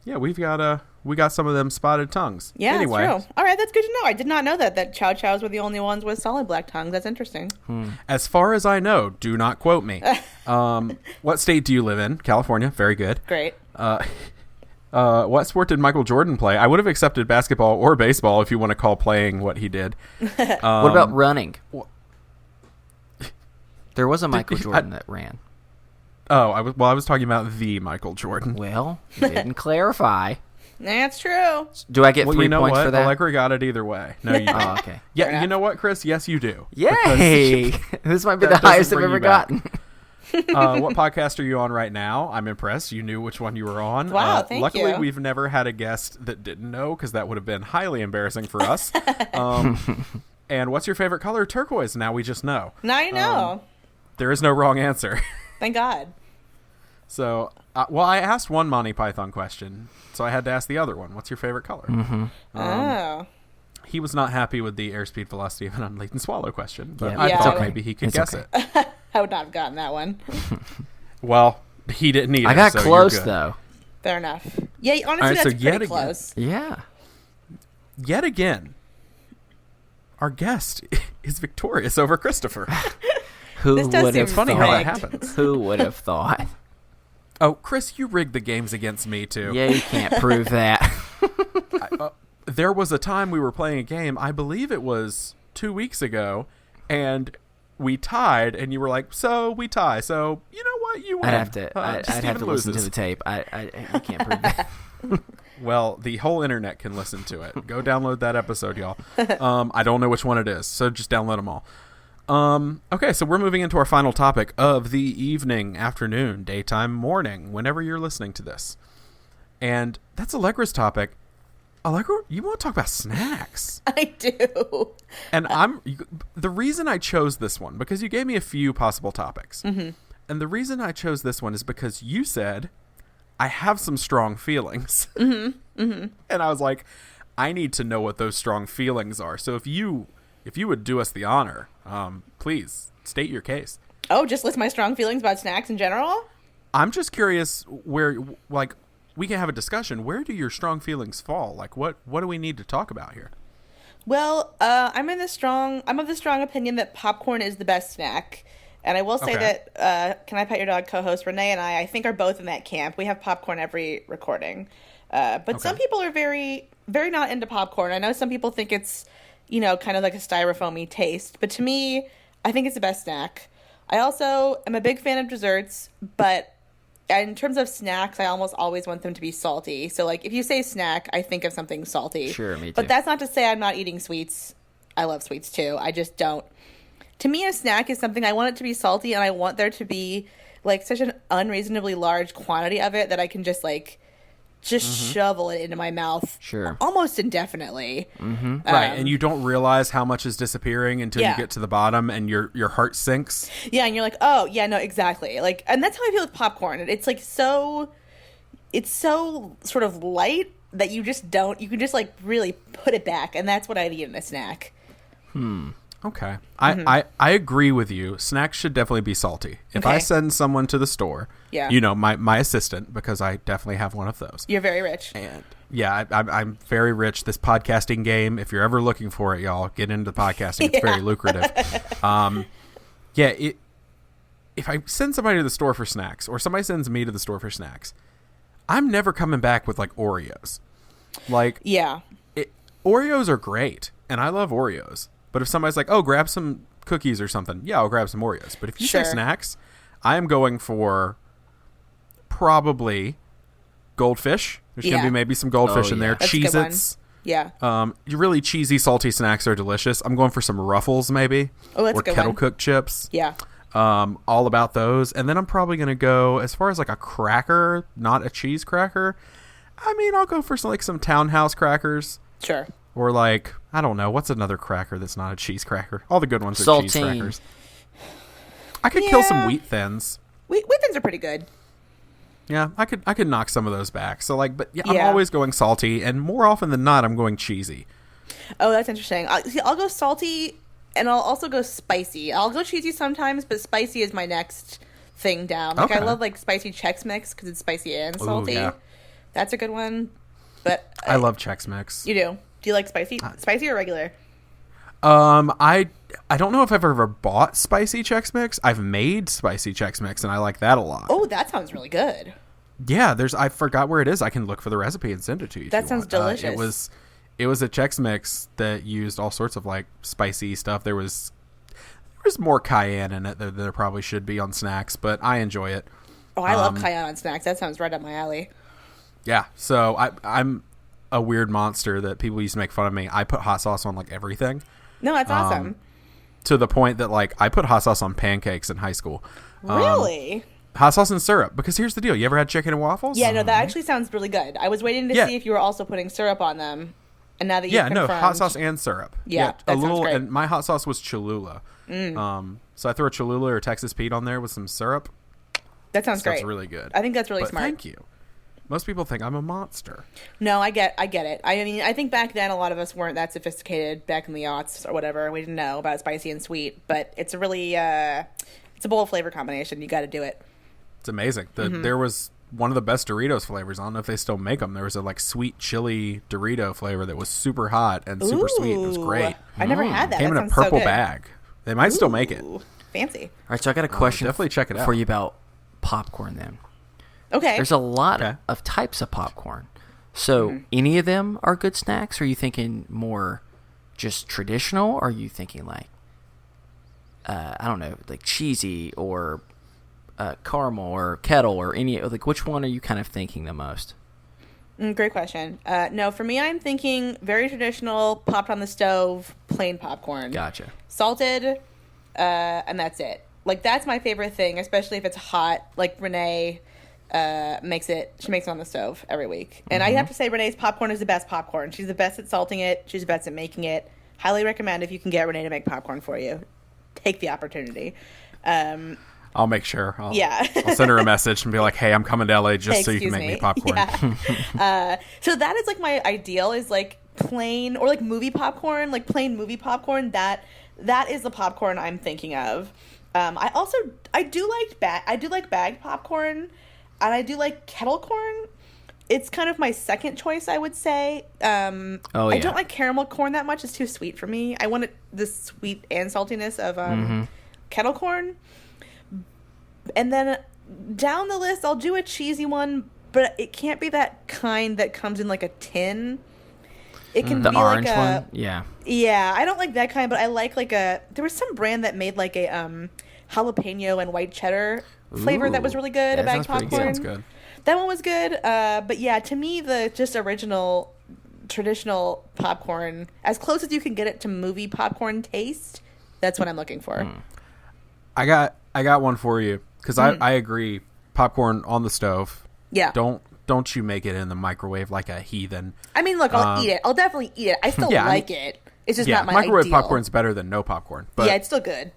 yeah, we got some of them spotted tongues. Yeah, anyway, that's true. All right, that's good to know. I did not know that Chow Chows were the only ones with solid black tongues. That's interesting. as far as I know, do not quote me. What state do you live in? California. Very good. Great. What sport did Michael Jordan play? I would have accepted basketball or baseball if you want to call playing what he did. What about running? There was a Michael I- Jordan that ran. Oh, I was talking about the Michael Jordan. Well, you didn't clarify. That's true. Do I get Well, 3 you know points what? for that? Allegra got it either way. No, you don't. Oh, okay. Yeah, you know what, Chris? Yes, you do. Yay! This might be That the highest doesn't I've bring ever you back. gotten. What podcast are you on right now? I'm impressed. You knew which one you were on. Wow, thank luckily, you. we've never had a guest that didn't know, because that would have been highly embarrassing for us. And what's your favorite color? Turquoise. Now we just know. Now you know. There is no wrong answer. Thank God. So, I asked one Monty Python question, so I had to ask the other one. What's your favorite color? Oh. He was not happy with the airspeed velocity of an unladen swallow question, but Yeah. I Yeah. thought Okay. maybe he could It's guess okay. it. I would not have gotten that one. Well, he didn't either. I got so you're close good. though. Fair enough. Yeah, honestly, All right, so that's yet pretty again- close. Yeah. Yet again, our guest is victorious over Christopher. Who This does would have seem Funny thought? how that rigged. happens. Who would have thought? Oh, Chris, you rigged the games against me, too. Yeah, you can't prove that. There was a time we were playing a game, I believe it was 2 weeks ago, and we tied, and you were like, so we tie, so you know what, you win. I'd have to. I'd Just have to even listen to loses. the tape. You can't prove that. Well, the whole internet can listen to it. Go download that episode, y'all. I don't know which one it is, so just download them all. Okay, so we're moving into our final topic of the evening, afternoon, daytime, morning, whenever you're listening to this. And that's Allegra's topic. Allegra, you want to talk about snacks? I do. And the reason I chose this one, because you gave me a few possible topics. Mm-hmm. And the reason I chose this one is because you said, I have some strong feelings. Mm-hmm. Mm-hmm. And I was like, I need to know what those strong feelings are. So if you would do us the honor, please state your case. Oh, just list my strong feelings about snacks in general? I'm just curious where, like, we can have a discussion. Where do your strong feelings fall? Like, what do we need to talk about here? Well, I'm of the strong opinion that popcorn is the best snack. And I will say Okay. that Can I Pet Your Dog co-host Renee and I think are both in that camp. We have popcorn every recording. But some people are very, very not into popcorn. I know some people think it's, kind of like a styrofoamy taste. But to me, I think it's the best snack. I also am a big fan of desserts, but in terms of snacks, I almost always want them to be salty. So, like, if you say snack, I think of something salty. Sure, me too. But that's not to say I'm not eating sweets. I love sweets, too. I just don't. To me, a snack is something I want it to be salty, and I want there to be, like, such an unreasonably large quantity of it that I can just, like, shovel it into my mouth almost indefinitely. Right, and you don't realize how much is disappearing until you get to the bottom and your heart sinks. Yeah, and you're like, oh, yeah, no, exactly. Like, and that's how I feel with popcorn. It's like it's so sort of light that you can just like really put it back, and that's what I'd eat in a snack. Okay. I agree with you. Snacks should definitely be salty. If I send someone to the store, my assistant, because I definitely have one of those. You're very rich. And yeah, I'm very rich. This podcasting game, if you're ever looking for it, y'all, get into podcasting. It's very lucrative. If I send somebody to the store for snacks, or somebody sends me to the store for snacks, I'm never coming back with like Oreos. Like, Oreos are great, and I love Oreos. But if somebody's like, oh, grab some cookies or something, yeah, I'll grab some Oreos. But if you say snacks, I am going for probably goldfish. There's going to be maybe some goldfish in there. Cheez-Its. Yeah. Really cheesy, salty snacks are delicious. I'm going for some Ruffles maybe. Oh, that's or a good kettle one. cooked chips. Yeah. All about those. And then I'm probably going to go, as far as like a cracker, not a cheese cracker, I mean, I'll go for some Townhouse crackers. Sure. Or like, I don't know, what's another cracker that's not a cheese cracker? All the good ones are cheese crackers. I could kill some Wheat Thins. Wheat Thins are pretty good. Yeah, I could knock some of those back. So like, but I'm always going salty, and more often than not, I'm going cheesy. Oh, that's interesting. I'll go salty, and I'll also go spicy. I'll go cheesy sometimes, but spicy is my next thing down. Like, I love like spicy Chex Mix because it's spicy and salty. Ooh, yeah. That's a good one. But I love Chex Mix. You do? Do you like spicy or regular? I don't know if I've ever bought spicy Chex Mix. I've made spicy Chex Mix, and I like that a lot. Oh, that sounds really good. Yeah, I forgot where it is. I can look for the recipe and send it to you. That sounds delicious. It was a Chex Mix that used all sorts of like spicy stuff. There was more cayenne in it than there probably should be on snacks, but I enjoy it. Oh, I love cayenne on snacks. That sounds right up my alley. Yeah, so I'm a weird monster that people used to make fun of me. I put hot sauce on like everything. No, that's awesome. To the point that like I put hot sauce on pancakes in high school. Really? Hot sauce and syrup. Because here's the deal. You ever had chicken and waffles? Yeah, no, that actually sounds really good. I was waiting to see if you were also putting syrup on them. And now that you've confirmed. Hot sauce and syrup. Yeah, that sounds great. And my hot sauce was Cholula. So I threw a Cholula or Texas Pete on there with some syrup. That sounds great. That's really good. I think that's really smart. Thank you. Most people think I'm a monster. No, I get it. I mean, I think back then a lot of us weren't that sophisticated back in the aughts or whatever. We didn't know about spicy and sweet, but it's a really it's a bold flavor combination. You got to do it. It's amazing. There was one of the best Doritos flavors. I don't know if they still make them. There was a like sweet chili Dorito flavor that was super hot and super sweet. It was great. I never had that. Came in a purple bag. They might still make it. Fancy. All right, so I got a question definitely check it out. for you about popcorn then. Okay. There's a lot of types of popcorn. So any of them are good snacks? Or are you thinking more just traditional? Or are you thinking like, I don't know, like cheesy or caramel or kettle or any, like which one are you kind of thinking the most? Great question. No, for me, I'm thinking very traditional, popped on the stove, plain popcorn. Gotcha. Salted, and that's it. Like, that's my favorite thing, especially if it's hot. Like, Renee she makes it on the stove every week. And I have to say, Renee's popcorn is the best popcorn. She's the best at salting it. She's the best at making it. Highly recommend if you can get Renee to make popcorn for you. Take the opportunity. I'll make sure. I'll send her a message and be like, hey, I'm coming to LA just so you can make me popcorn. Yeah. So that is like my ideal is like plain or like movie popcorn, like plain movie popcorn. That is the popcorn I'm thinking of. I do like bagged popcorn, and I do like kettle corn. It's kind of my second choice, I would say. I don't like caramel corn that much. It's too sweet for me. I want the sweet and saltiness of kettle corn. And then down the list, I'll do a cheesy one, but it can't be that kind that comes in like a tin. It can The be orange like a one? Yeah. Yeah, I don't like that kind, but I like a. There was some brand that made like a jalapeno and white cheddar flavor that was really good. That A bagged sounds pretty popcorn. good. Sounds good. That one was good. But yeah, to me, the just original traditional popcorn, as close as you can get it to movie popcorn taste, that's what I'm looking for. I got one for you because I agree. Popcorn on the stove. Yeah. Don't you make it in the microwave like a heathen. I mean, look, I'll eat it. I'll definitely eat it. I still Yeah, like it. It's just Yeah, not my microwave ideal. popcorn's better than no popcorn. But Yeah, it's still good.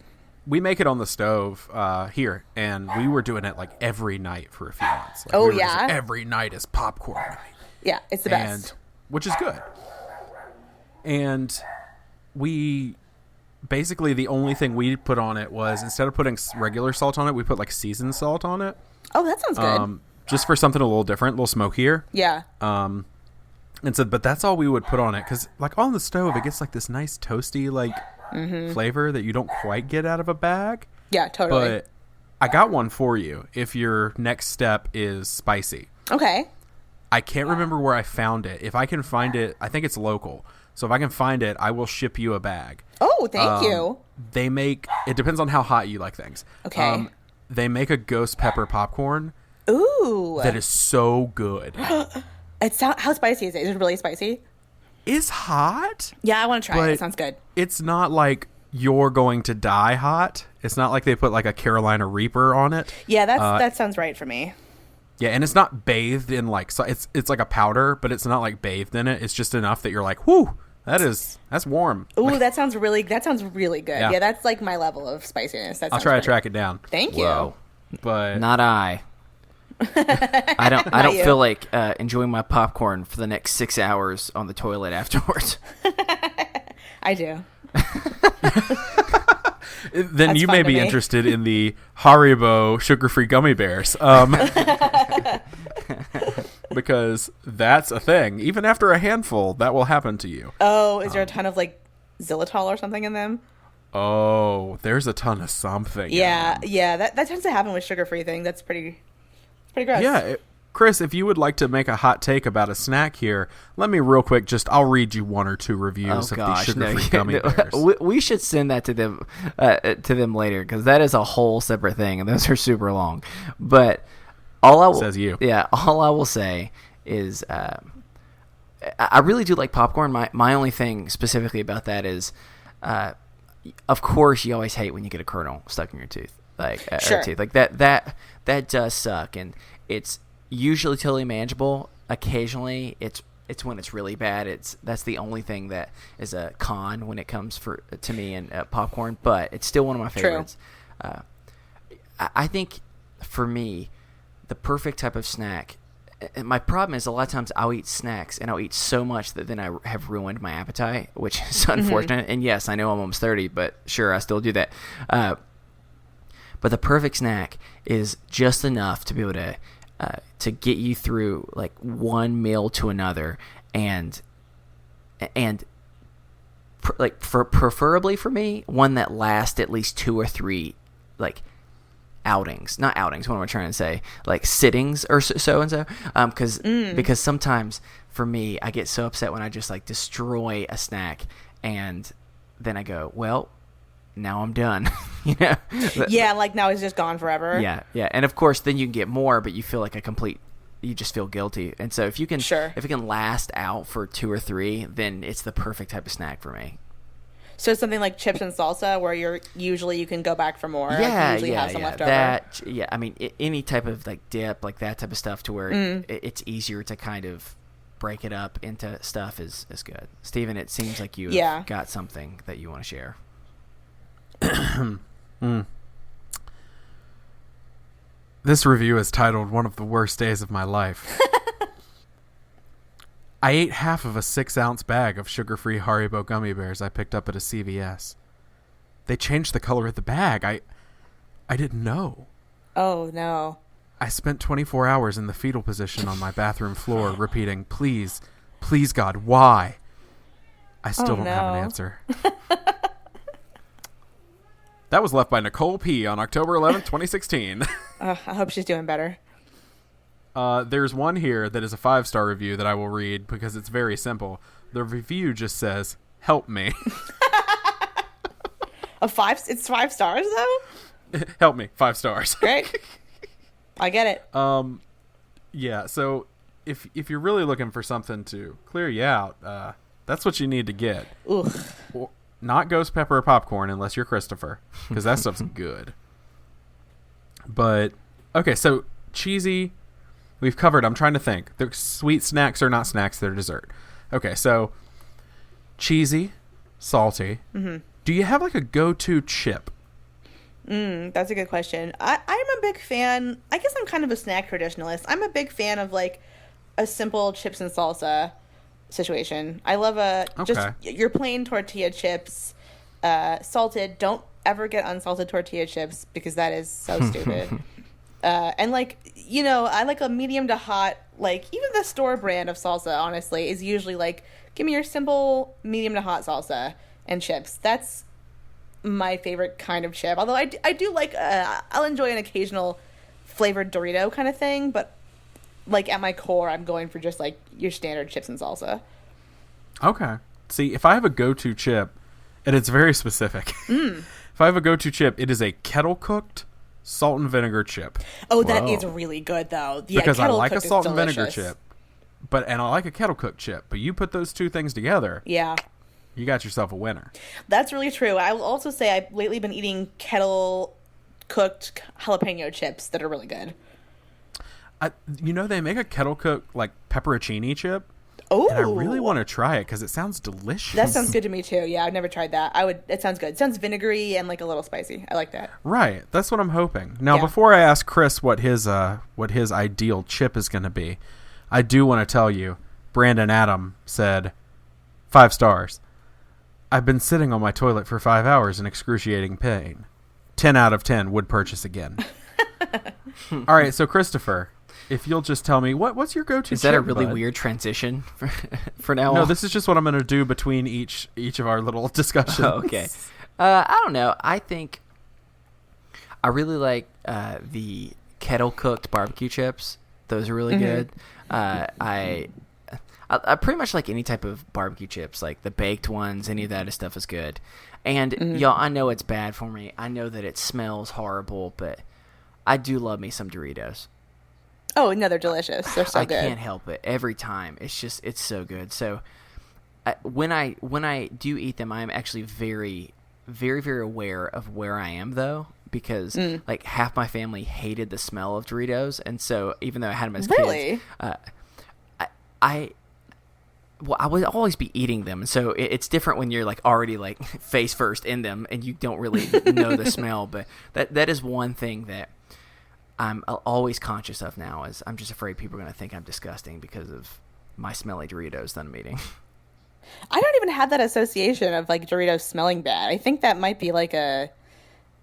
we make it on the stove here, and we were doing it like every night for a few months. Like, Oh, we were just yeah? like, every night is popcorn night. Yeah, it's the best. And which is good. And we basically the only thing we put on it was instead of putting regular salt on it, we put like seasoned salt on it. Oh, that sounds good. Just for something a little different, a little smokier. Yeah. And so, but that's all we would put on it because, like, on the stove, it gets like this nice toasty like flavor that you don't quite get out of a bag. Yeah, totally. But I got one for you if your next step is spicy. Okay. I can't remember where I found it. If I can find it, I think it's local. So if I can find it, I will ship you a bag. Oh, thank you. They make, it depends on how hot you like things. Okay. They make a ghost pepper popcorn Ooh. that is so good. How spicy is it? Is it really spicy? It's hot. Yeah, I want to try But it. It sounds good. It's not like you're going to die hot. It's not like they put like a Carolina Reaper on it. Yeah, that sounds right for me. Yeah, and it's not bathed in like, so it's like a powder, but it's not like bathed in it. It's just enough that you're like, whoo, that's warm. Ooh, that sounds really good. Yeah. Yeah, that's like my level of spiciness. I'll try to track it down. Thank you. Whoa. But Not I. I don't you. feel like enjoying my popcorn for the next 6 hours on the toilet afterwards. I do. then That's you fun may to be me. interested in the Haribo sugar-free gummy bears. Because that's a thing. Even after a handful, that will happen to you. Oh, is there a ton of like xylitol or something in them? Oh, there's a ton of something. in Yeah, them. yeah. That tends to happen with sugar-free thing. That's pretty gross. Yeah, Chris, if you would like to make a hot take about a snack here, let me real quick I'll read you one or two reviews of these sugar-free gummy bears. We should send that to them later because that is a whole separate thing, and those are super long. But all I will, Says you. Yeah, all I will say is I really do like popcorn. My only thing specifically about that is, of course, you always hate when you get a kernel stuck in your tooth, Sure. like that does suck, and it's usually totally manageable. Occasionally, it's when it's really bad. That's the only thing that is a con when it comes to me and popcorn. But it's still one of my favorites. I think for me, the perfect type of snack. And my problem is a lot of times I'll eat snacks and I'll eat so much that then I have ruined my appetite, which is unfortunate. And yes, I know I'm almost 30, but sure, I still do that. But the perfect snack is just enough to be able to get you through like one meal to another, and preferably for me, one that lasts at least 2 or 3 like not outings. What am I trying to say? Like sittings or so and so. Because sometimes for me, I get so upset when I just like destroy a snack, and then I go, well, now I'm done. You know? Yeah, like now it's just gone forever. Yeah. And of course, then you can get more, but you feel like you just feel guilty. And so if you can, if it can last out for 2 or 3, then it's the perfect type of snack for me. So something like chips and salsa, where you can go back for more. Yeah, like you usually have some left over. I mean, any type of like dip, like that type of stuff, to where it's easier to kind of break it up into stuff is good. Steven, it seems like you have got something that you want to share. This review is titled "One of the Worst Days of My Life." I ate half of a 6-ounce bag of sugar-free Haribo gummy bears I picked up at a CVS. They changed the color of the bag. I didn't know. Oh, no. I spent 24 hours in the fetal position on my bathroom floor repeating, please, please God, why? I still don't have an answer. That was left by Nicole P. on October 11th, 2016. I hope she's doing better. There's one here that is a 5-star review that I will read because it's very simple. The review just says, "Help me." It's 5 stars though. Help me, 5 stars. Great. I get it. Yeah. So if you're really looking for something to clear you out, that's what you need to get. Oof. Not ghost pepper or popcorn unless you're Christopher, because that stuff's good. But okay, so cheesy, we've covered. I'm trying to think. They're sweet snacks are not snacks; they're dessert. Okay, so cheesy, salty. Mm-hmm. Do you have like a go-to chip? That's a good question. I'm a big fan. I guess I'm kind of a snack traditionalist. I'm a big fan of like a simple chips and salsa situation. I love just your plain tortilla chips, salted. Don't ever get unsalted tortilla chips because that is so stupid. And like, I like a medium to hot, like even the store brand of salsa, honestly, is usually like, give me your simple medium to hot salsa and chips. That's my favorite kind of chip. Although I do like, I'll enjoy an occasional flavored Dorito kind of thing, but like at my core, I'm going for just like your standard chips and salsa. Okay. See, if I have a go-to chip, and it's very specific. If I have a go-to chip, it is a kettle-cooked salt and vinegar chip. Oh, that is really good, though. Yeah, because I like a salt and vinegar chip, and I like a kettle-cooked chip. But you put those two things together, yeah, you got yourself a winner. That's really true. I will also say I've lately been eating kettle-cooked jalapeno chips that are really good. They make a kettle-cooked, like, pepperoncini chip. Oh, and I really want to try it because it sounds delicious. That sounds good to me, too. Yeah, I've never tried that. It sounds good. It sounds vinegary and, like, a little spicy. I like that. Right. That's what I'm hoping. Now, before I ask Chris what his ideal chip is going to be, I do want to tell you, Brandon Adam said, 5 stars. I've been sitting on my toilet for 5 hours in excruciating pain. 10 out of 10 would purchase again. All right, so Christopher, if you'll just tell me, what's your go-to chip? Is that a really weird transition for now on? No, this is just what I'm going to do between each of our little discussions. Oh, okay. I don't know. I think I really like the kettle-cooked barbecue chips. Those are really good. I pretty much like any type of barbecue chips, like the baked ones. Any of that stuff is good. And, y'all, I know it's bad for me. I know that it smells horrible, but I do love me some Doritos. Oh, no, they're delicious. They're so good. I can't help it. Every time. It's so good. So when I do eat them, I'm actually very, very, very aware of where I am, though, because like half my family hated the smell of Doritos. And so even though I had them as kids, I would always be eating them. And so it's different when you're like already like face first in them and you don't really know the smell. But that is one thing that I'm always conscious of now, is I'm just afraid people are going to think I'm disgusting because of my smelly Doritos that I'm eating. I don't even have that association of like Doritos smelling bad. I think that might be like a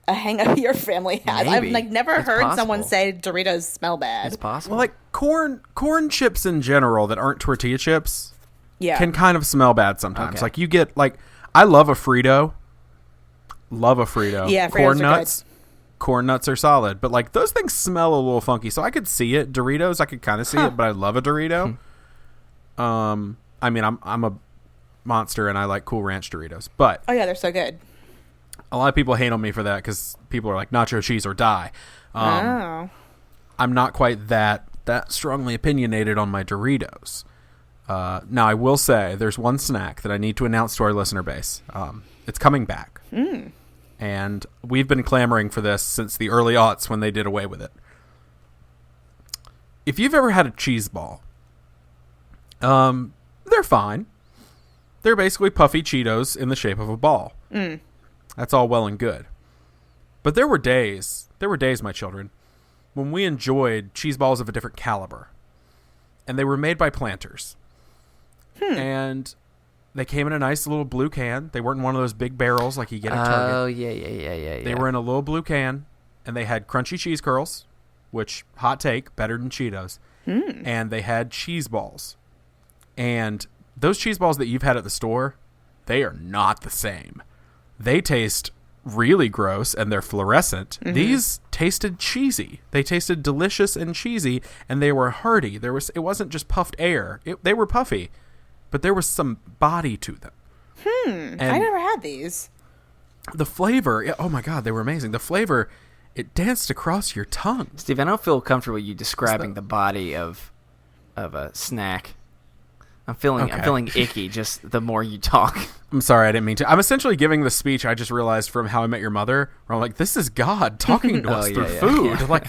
hang up your family has. Maybe. I've like never heard possible. Someone say Doritos smell bad. It's possible. Well, like corn chips in general that aren't tortilla chips can kind of smell bad sometimes. Okay. Like you get like, I love a Frito. Yeah, corn Fritos nuts. Corn nuts are solid, but like those things smell a little funky. So I could see it. Doritos, I could kind of see it, but I love a Dorito. I mean, I'm a monster and I like Cool Ranch Doritos, but oh yeah, they're so good. a lot of people hate on me for that because people are like nacho cheese or die. I'm not quite that strongly opinionated on my Doritos. Now I will say there's one snack that I need to announce to our listener base. It's coming back. And we've been clamoring for this since the early aughts when they did away with it. If you've ever had a cheese ball, they're fine. They're basically puffy Cheetos in the shape of a ball. That's all well and good. But there were days, my children, when we enjoyed cheese balls of a different caliber. And they were made by Planters. And they came in a nice little blue can. They weren't in one of those big barrels like you get at Target. Oh, yeah. They were in a little blue can, and they had crunchy cheese curls, which, hot take, better than Cheetos. And they had cheese balls. And those cheese balls that you've had at the store, they are not the same. They taste really gross and they're fluorescent. These tasted cheesy. They tasted delicious and cheesy, and they were hearty. It wasn't just puffed air. They were puffy, but there was some body to them. And I never had these. the flavor, oh my God, they were amazing. The flavor, it danced across your tongue. Steve, I don't feel comfortable with you describing the body of a snack. I'm feeling icky just the more you talk. I'm sorry, I didn't mean to. I'm essentially giving the speech I just realized from How I Met Your Mother, where I'm like, this is God talking to us through food. Like,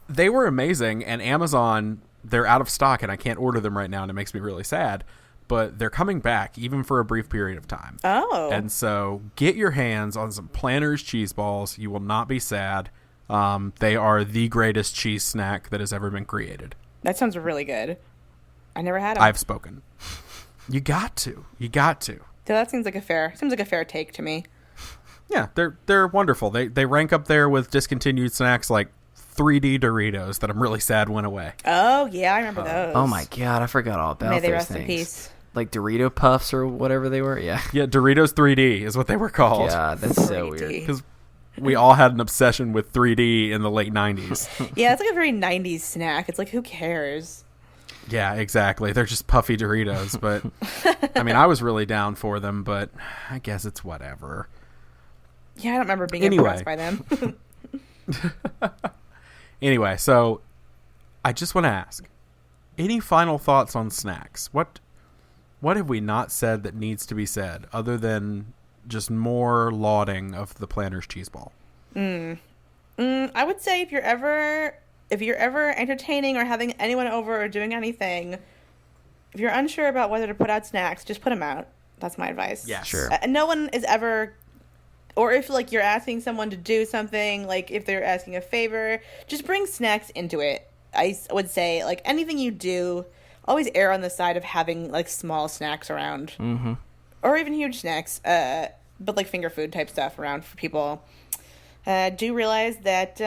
they were amazing, and Amazon, they're out of stock, and I can't order them right now, and it makes me really sad. But they're coming back, even for a brief period of time. Oh. And so get your hands on some Planters cheese balls. You will not be sad. They are the greatest cheese snack that has ever been created. That sounds really good. I never had them. I've spoken. You got to. So that seems like a fair take to me. Yeah, they're wonderful. They rank up there with discontinued snacks like 3D Doritos that I'm really sad went away. Oh, yeah, I remember those. Oh my God, I forgot all about May they those rest things. in peace. Like Dorito Puffs or whatever they were. Yeah. Yeah, Doritos 3D is what they were called. Yeah, that's so 3D. weird. Because we all had an obsession with 3D in the late 90s. Yeah, it's like a very 90s snack. It's like, who cares? Yeah, exactly. They're just puffy Doritos, but I mean, I was really down for them, but I guess it's whatever. Yeah, I don't remember being impressed by them. Anyway, so I just want to ask, any final thoughts on snacks? What have we not said that needs to be said other than just more lauding of the Planters cheese ball? I would say if you're ever entertaining or having anyone over or doing anything, if you're unsure about whether to put out snacks, just put them out. That's my advice. Yeah, Sure. And no one is ever, or if like you're asking someone to do something, like if they're asking a favor, just bring snacks into it. I would say like anything you do, always err on the side of having like small snacks around, or even huge snacks, but like finger food type stuff around for people. Do realize that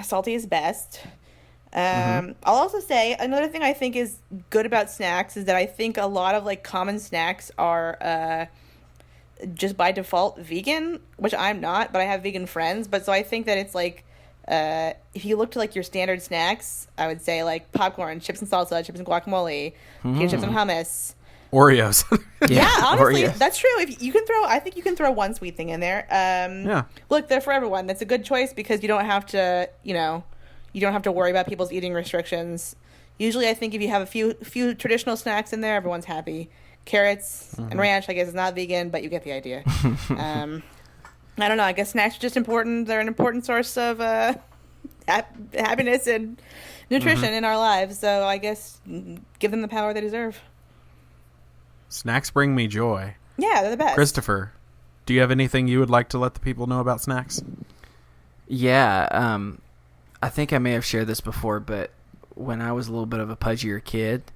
salty is best. I'll also say another thing I think is good about snacks is that I think a lot of like common snacks are just by default vegan, which I'm not, but I have vegan friends. But so I think that it's like if you look to like your standard snacks, I would say like popcorn, chips and salsa, chips and guacamole, potato chips and hummus. Oreos. Yeah, honestly, Oreos. that's true. If you can I think you can throw one sweet thing in there. Yeah. Look, they're for everyone. That's a good choice because you don't have to, you don't have to worry about people's eating restrictions. Usually, I think if you have a few traditional snacks in there, everyone's happy. Carrots and ranch, I guess, is not vegan, but you get the idea. I don't know. I guess snacks are just important. They're an important source of happiness and nutrition in our lives. So I guess give them the power they deserve. Snacks bring me joy. Yeah, they're the best. Christopher, do you have anything you would like to let the people know about snacks? Yeah, I think I may have shared this before, but when I was a little bit of a pudgier kid,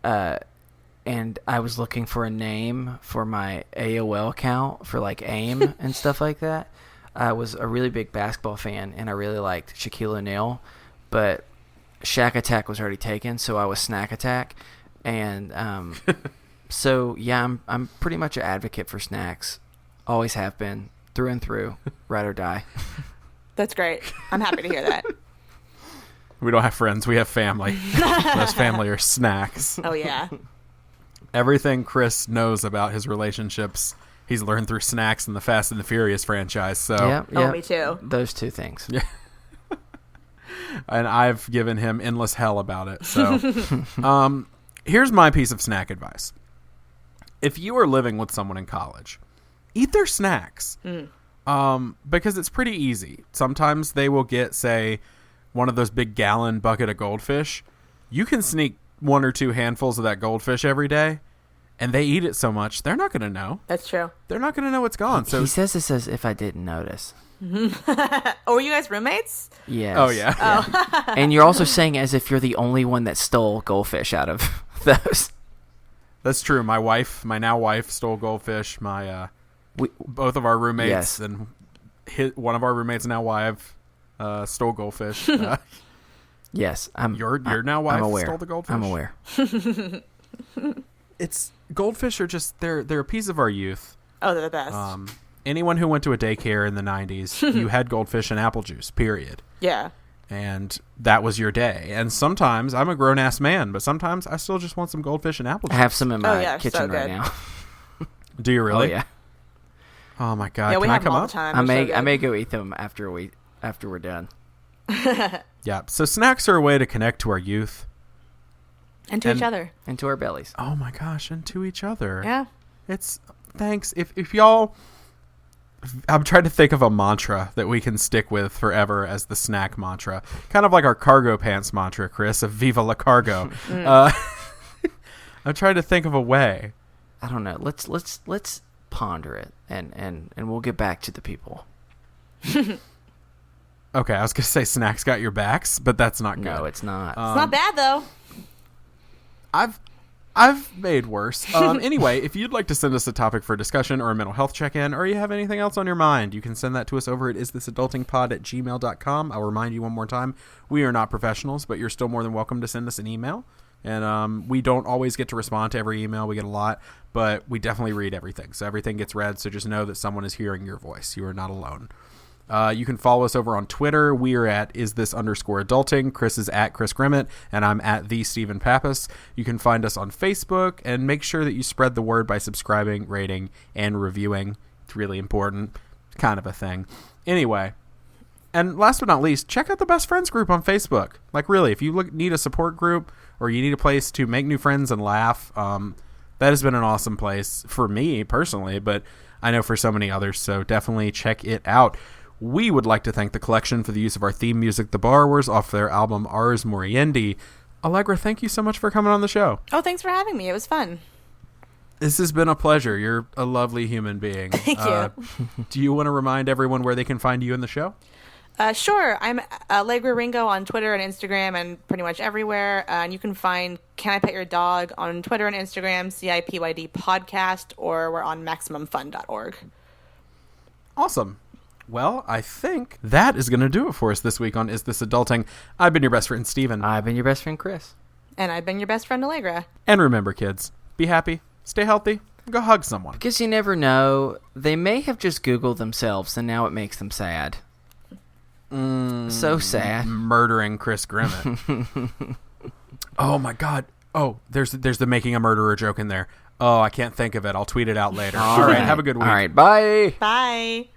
and I was looking for a name for my AOL account for like AIM and stuff like that, I was a really big basketball fan, and I really liked Shaquille O'Neal, but Shack Attack was already taken, so I was Snack Attack, and so yeah, I'm pretty much an advocate for snacks. Always have been, through and through, ride or die. That's great. I'm happy to hear that. We don't have friends. We have family. Most family are snacks. Oh, yeah. Everything Chris knows about his relationships, he's learned through snacks and the Fast and the Furious franchise. So, Yeah, me too. Those two things. Yeah. And I've given him endless hell about it. So, here's my piece of snack advice. If you are living with someone in college, eat their snacks. Because it's pretty easy. Sometimes they will get, say, one of those big gallon bucket of goldfish. You can sneak 1 or 2 handfuls of that goldfish every day, and they eat it so much, they're not going to know. That's true. They're not going to know it's gone. So He says this as if I didn't notice. Oh, were you guys roommates? Yes. Oh, yeah. Oh. And you're also saying as if you're the only one that stole goldfish out of those. That's true. My now wife stole goldfish. Both of our roommates and one of our roommates' now wife stole goldfish. Yes, Your now wife I'm aware. stole the goldfish. I'm aware. It's goldfish are just they're a piece of our youth. Oh, they're the best. anyone who went to a daycare in the 90s, you had goldfish and apple juice, period. Yeah. And that was your day. And sometimes, I'm a grown-ass man, but sometimes I still just want some goldfish and apple juice. I have some in my so kitchen right good. now. Do you really? Oh, yeah. Oh, my God. Yeah, we Can I have them come all up? the time. I They're so may good. go eat them after we're done. Yeah. So snacks are a way to connect to our youth. And to each other. Into our bellies. Oh, my gosh. And to each other. Yeah. It's... Thanks. If y'all... I'm trying to think of a mantra that we can stick with forever as the snack mantra. Kind of like our cargo pants mantra, Chris, of Viva la Cargo. I'm trying to think of a way. I don't know. Let's ponder it and we'll get back to the people. Okay, I was going to say snacks got your backs, but that's not good. No, it's not. It's not bad, though. I've made worse. Anyway, if you'd like to send us a topic for discussion or a mental health check-in, or you have anything else on your mind, you can send that to us over at isthisadultingpod@gmail.com. I'll remind you one more time, we are not professionals, but you're still more than welcome to send us an email. And we don't always get to respond to every email. We get a lot, but we definitely read everything. So everything gets read, so just know that someone is hearing your voice. You are not alone. You can follow us over on Twitter. We are at @isthis_adulting. Chris is at Chris Grimmett, and I'm at the Stephen Pappas. You can find us on Facebook, and make sure that you spread the word by subscribing, rating, and reviewing. It's really important. Kind of a thing. Anyway, and last but not least, check out the Best Friends group on Facebook. Like, really, if you need a support group or you need a place to make new friends and laugh, that has been an awesome place for me personally, but I know for so many others, so definitely check it out. We would like to thank the collection for the use of our theme music, The Borrowers, off their album Ars Moriendi. Allegra, thank you so much for coming on the show. Oh, thanks for having me. It was fun. This has been a pleasure. You're a lovely human being. Thank you. Do you want to remind everyone where they can find you in the show? Sure. I'm Allegra Ringo on Twitter and Instagram and pretty much everywhere. And you can find Can I Pet Your Dog on Twitter and Instagram, CIPYD Podcast, or we're on MaximumFun.org. Awesome. Well, I think that is going to do it for us this week on Is This Adulting? I've been your best friend, Steven. I've been your best friend, Chris. And I've been your best friend, Allegra. And remember, kids, be happy, stay healthy, go hug someone. Because you never know. They may have just Googled themselves, and now it makes them sad. So sad. Murdering Chris Grimmett. Oh, my God. Oh, there's the making a murderer joke in there. Oh, I can't think of it. I'll tweet it out later. All right, have a good week. All right, bye. Bye.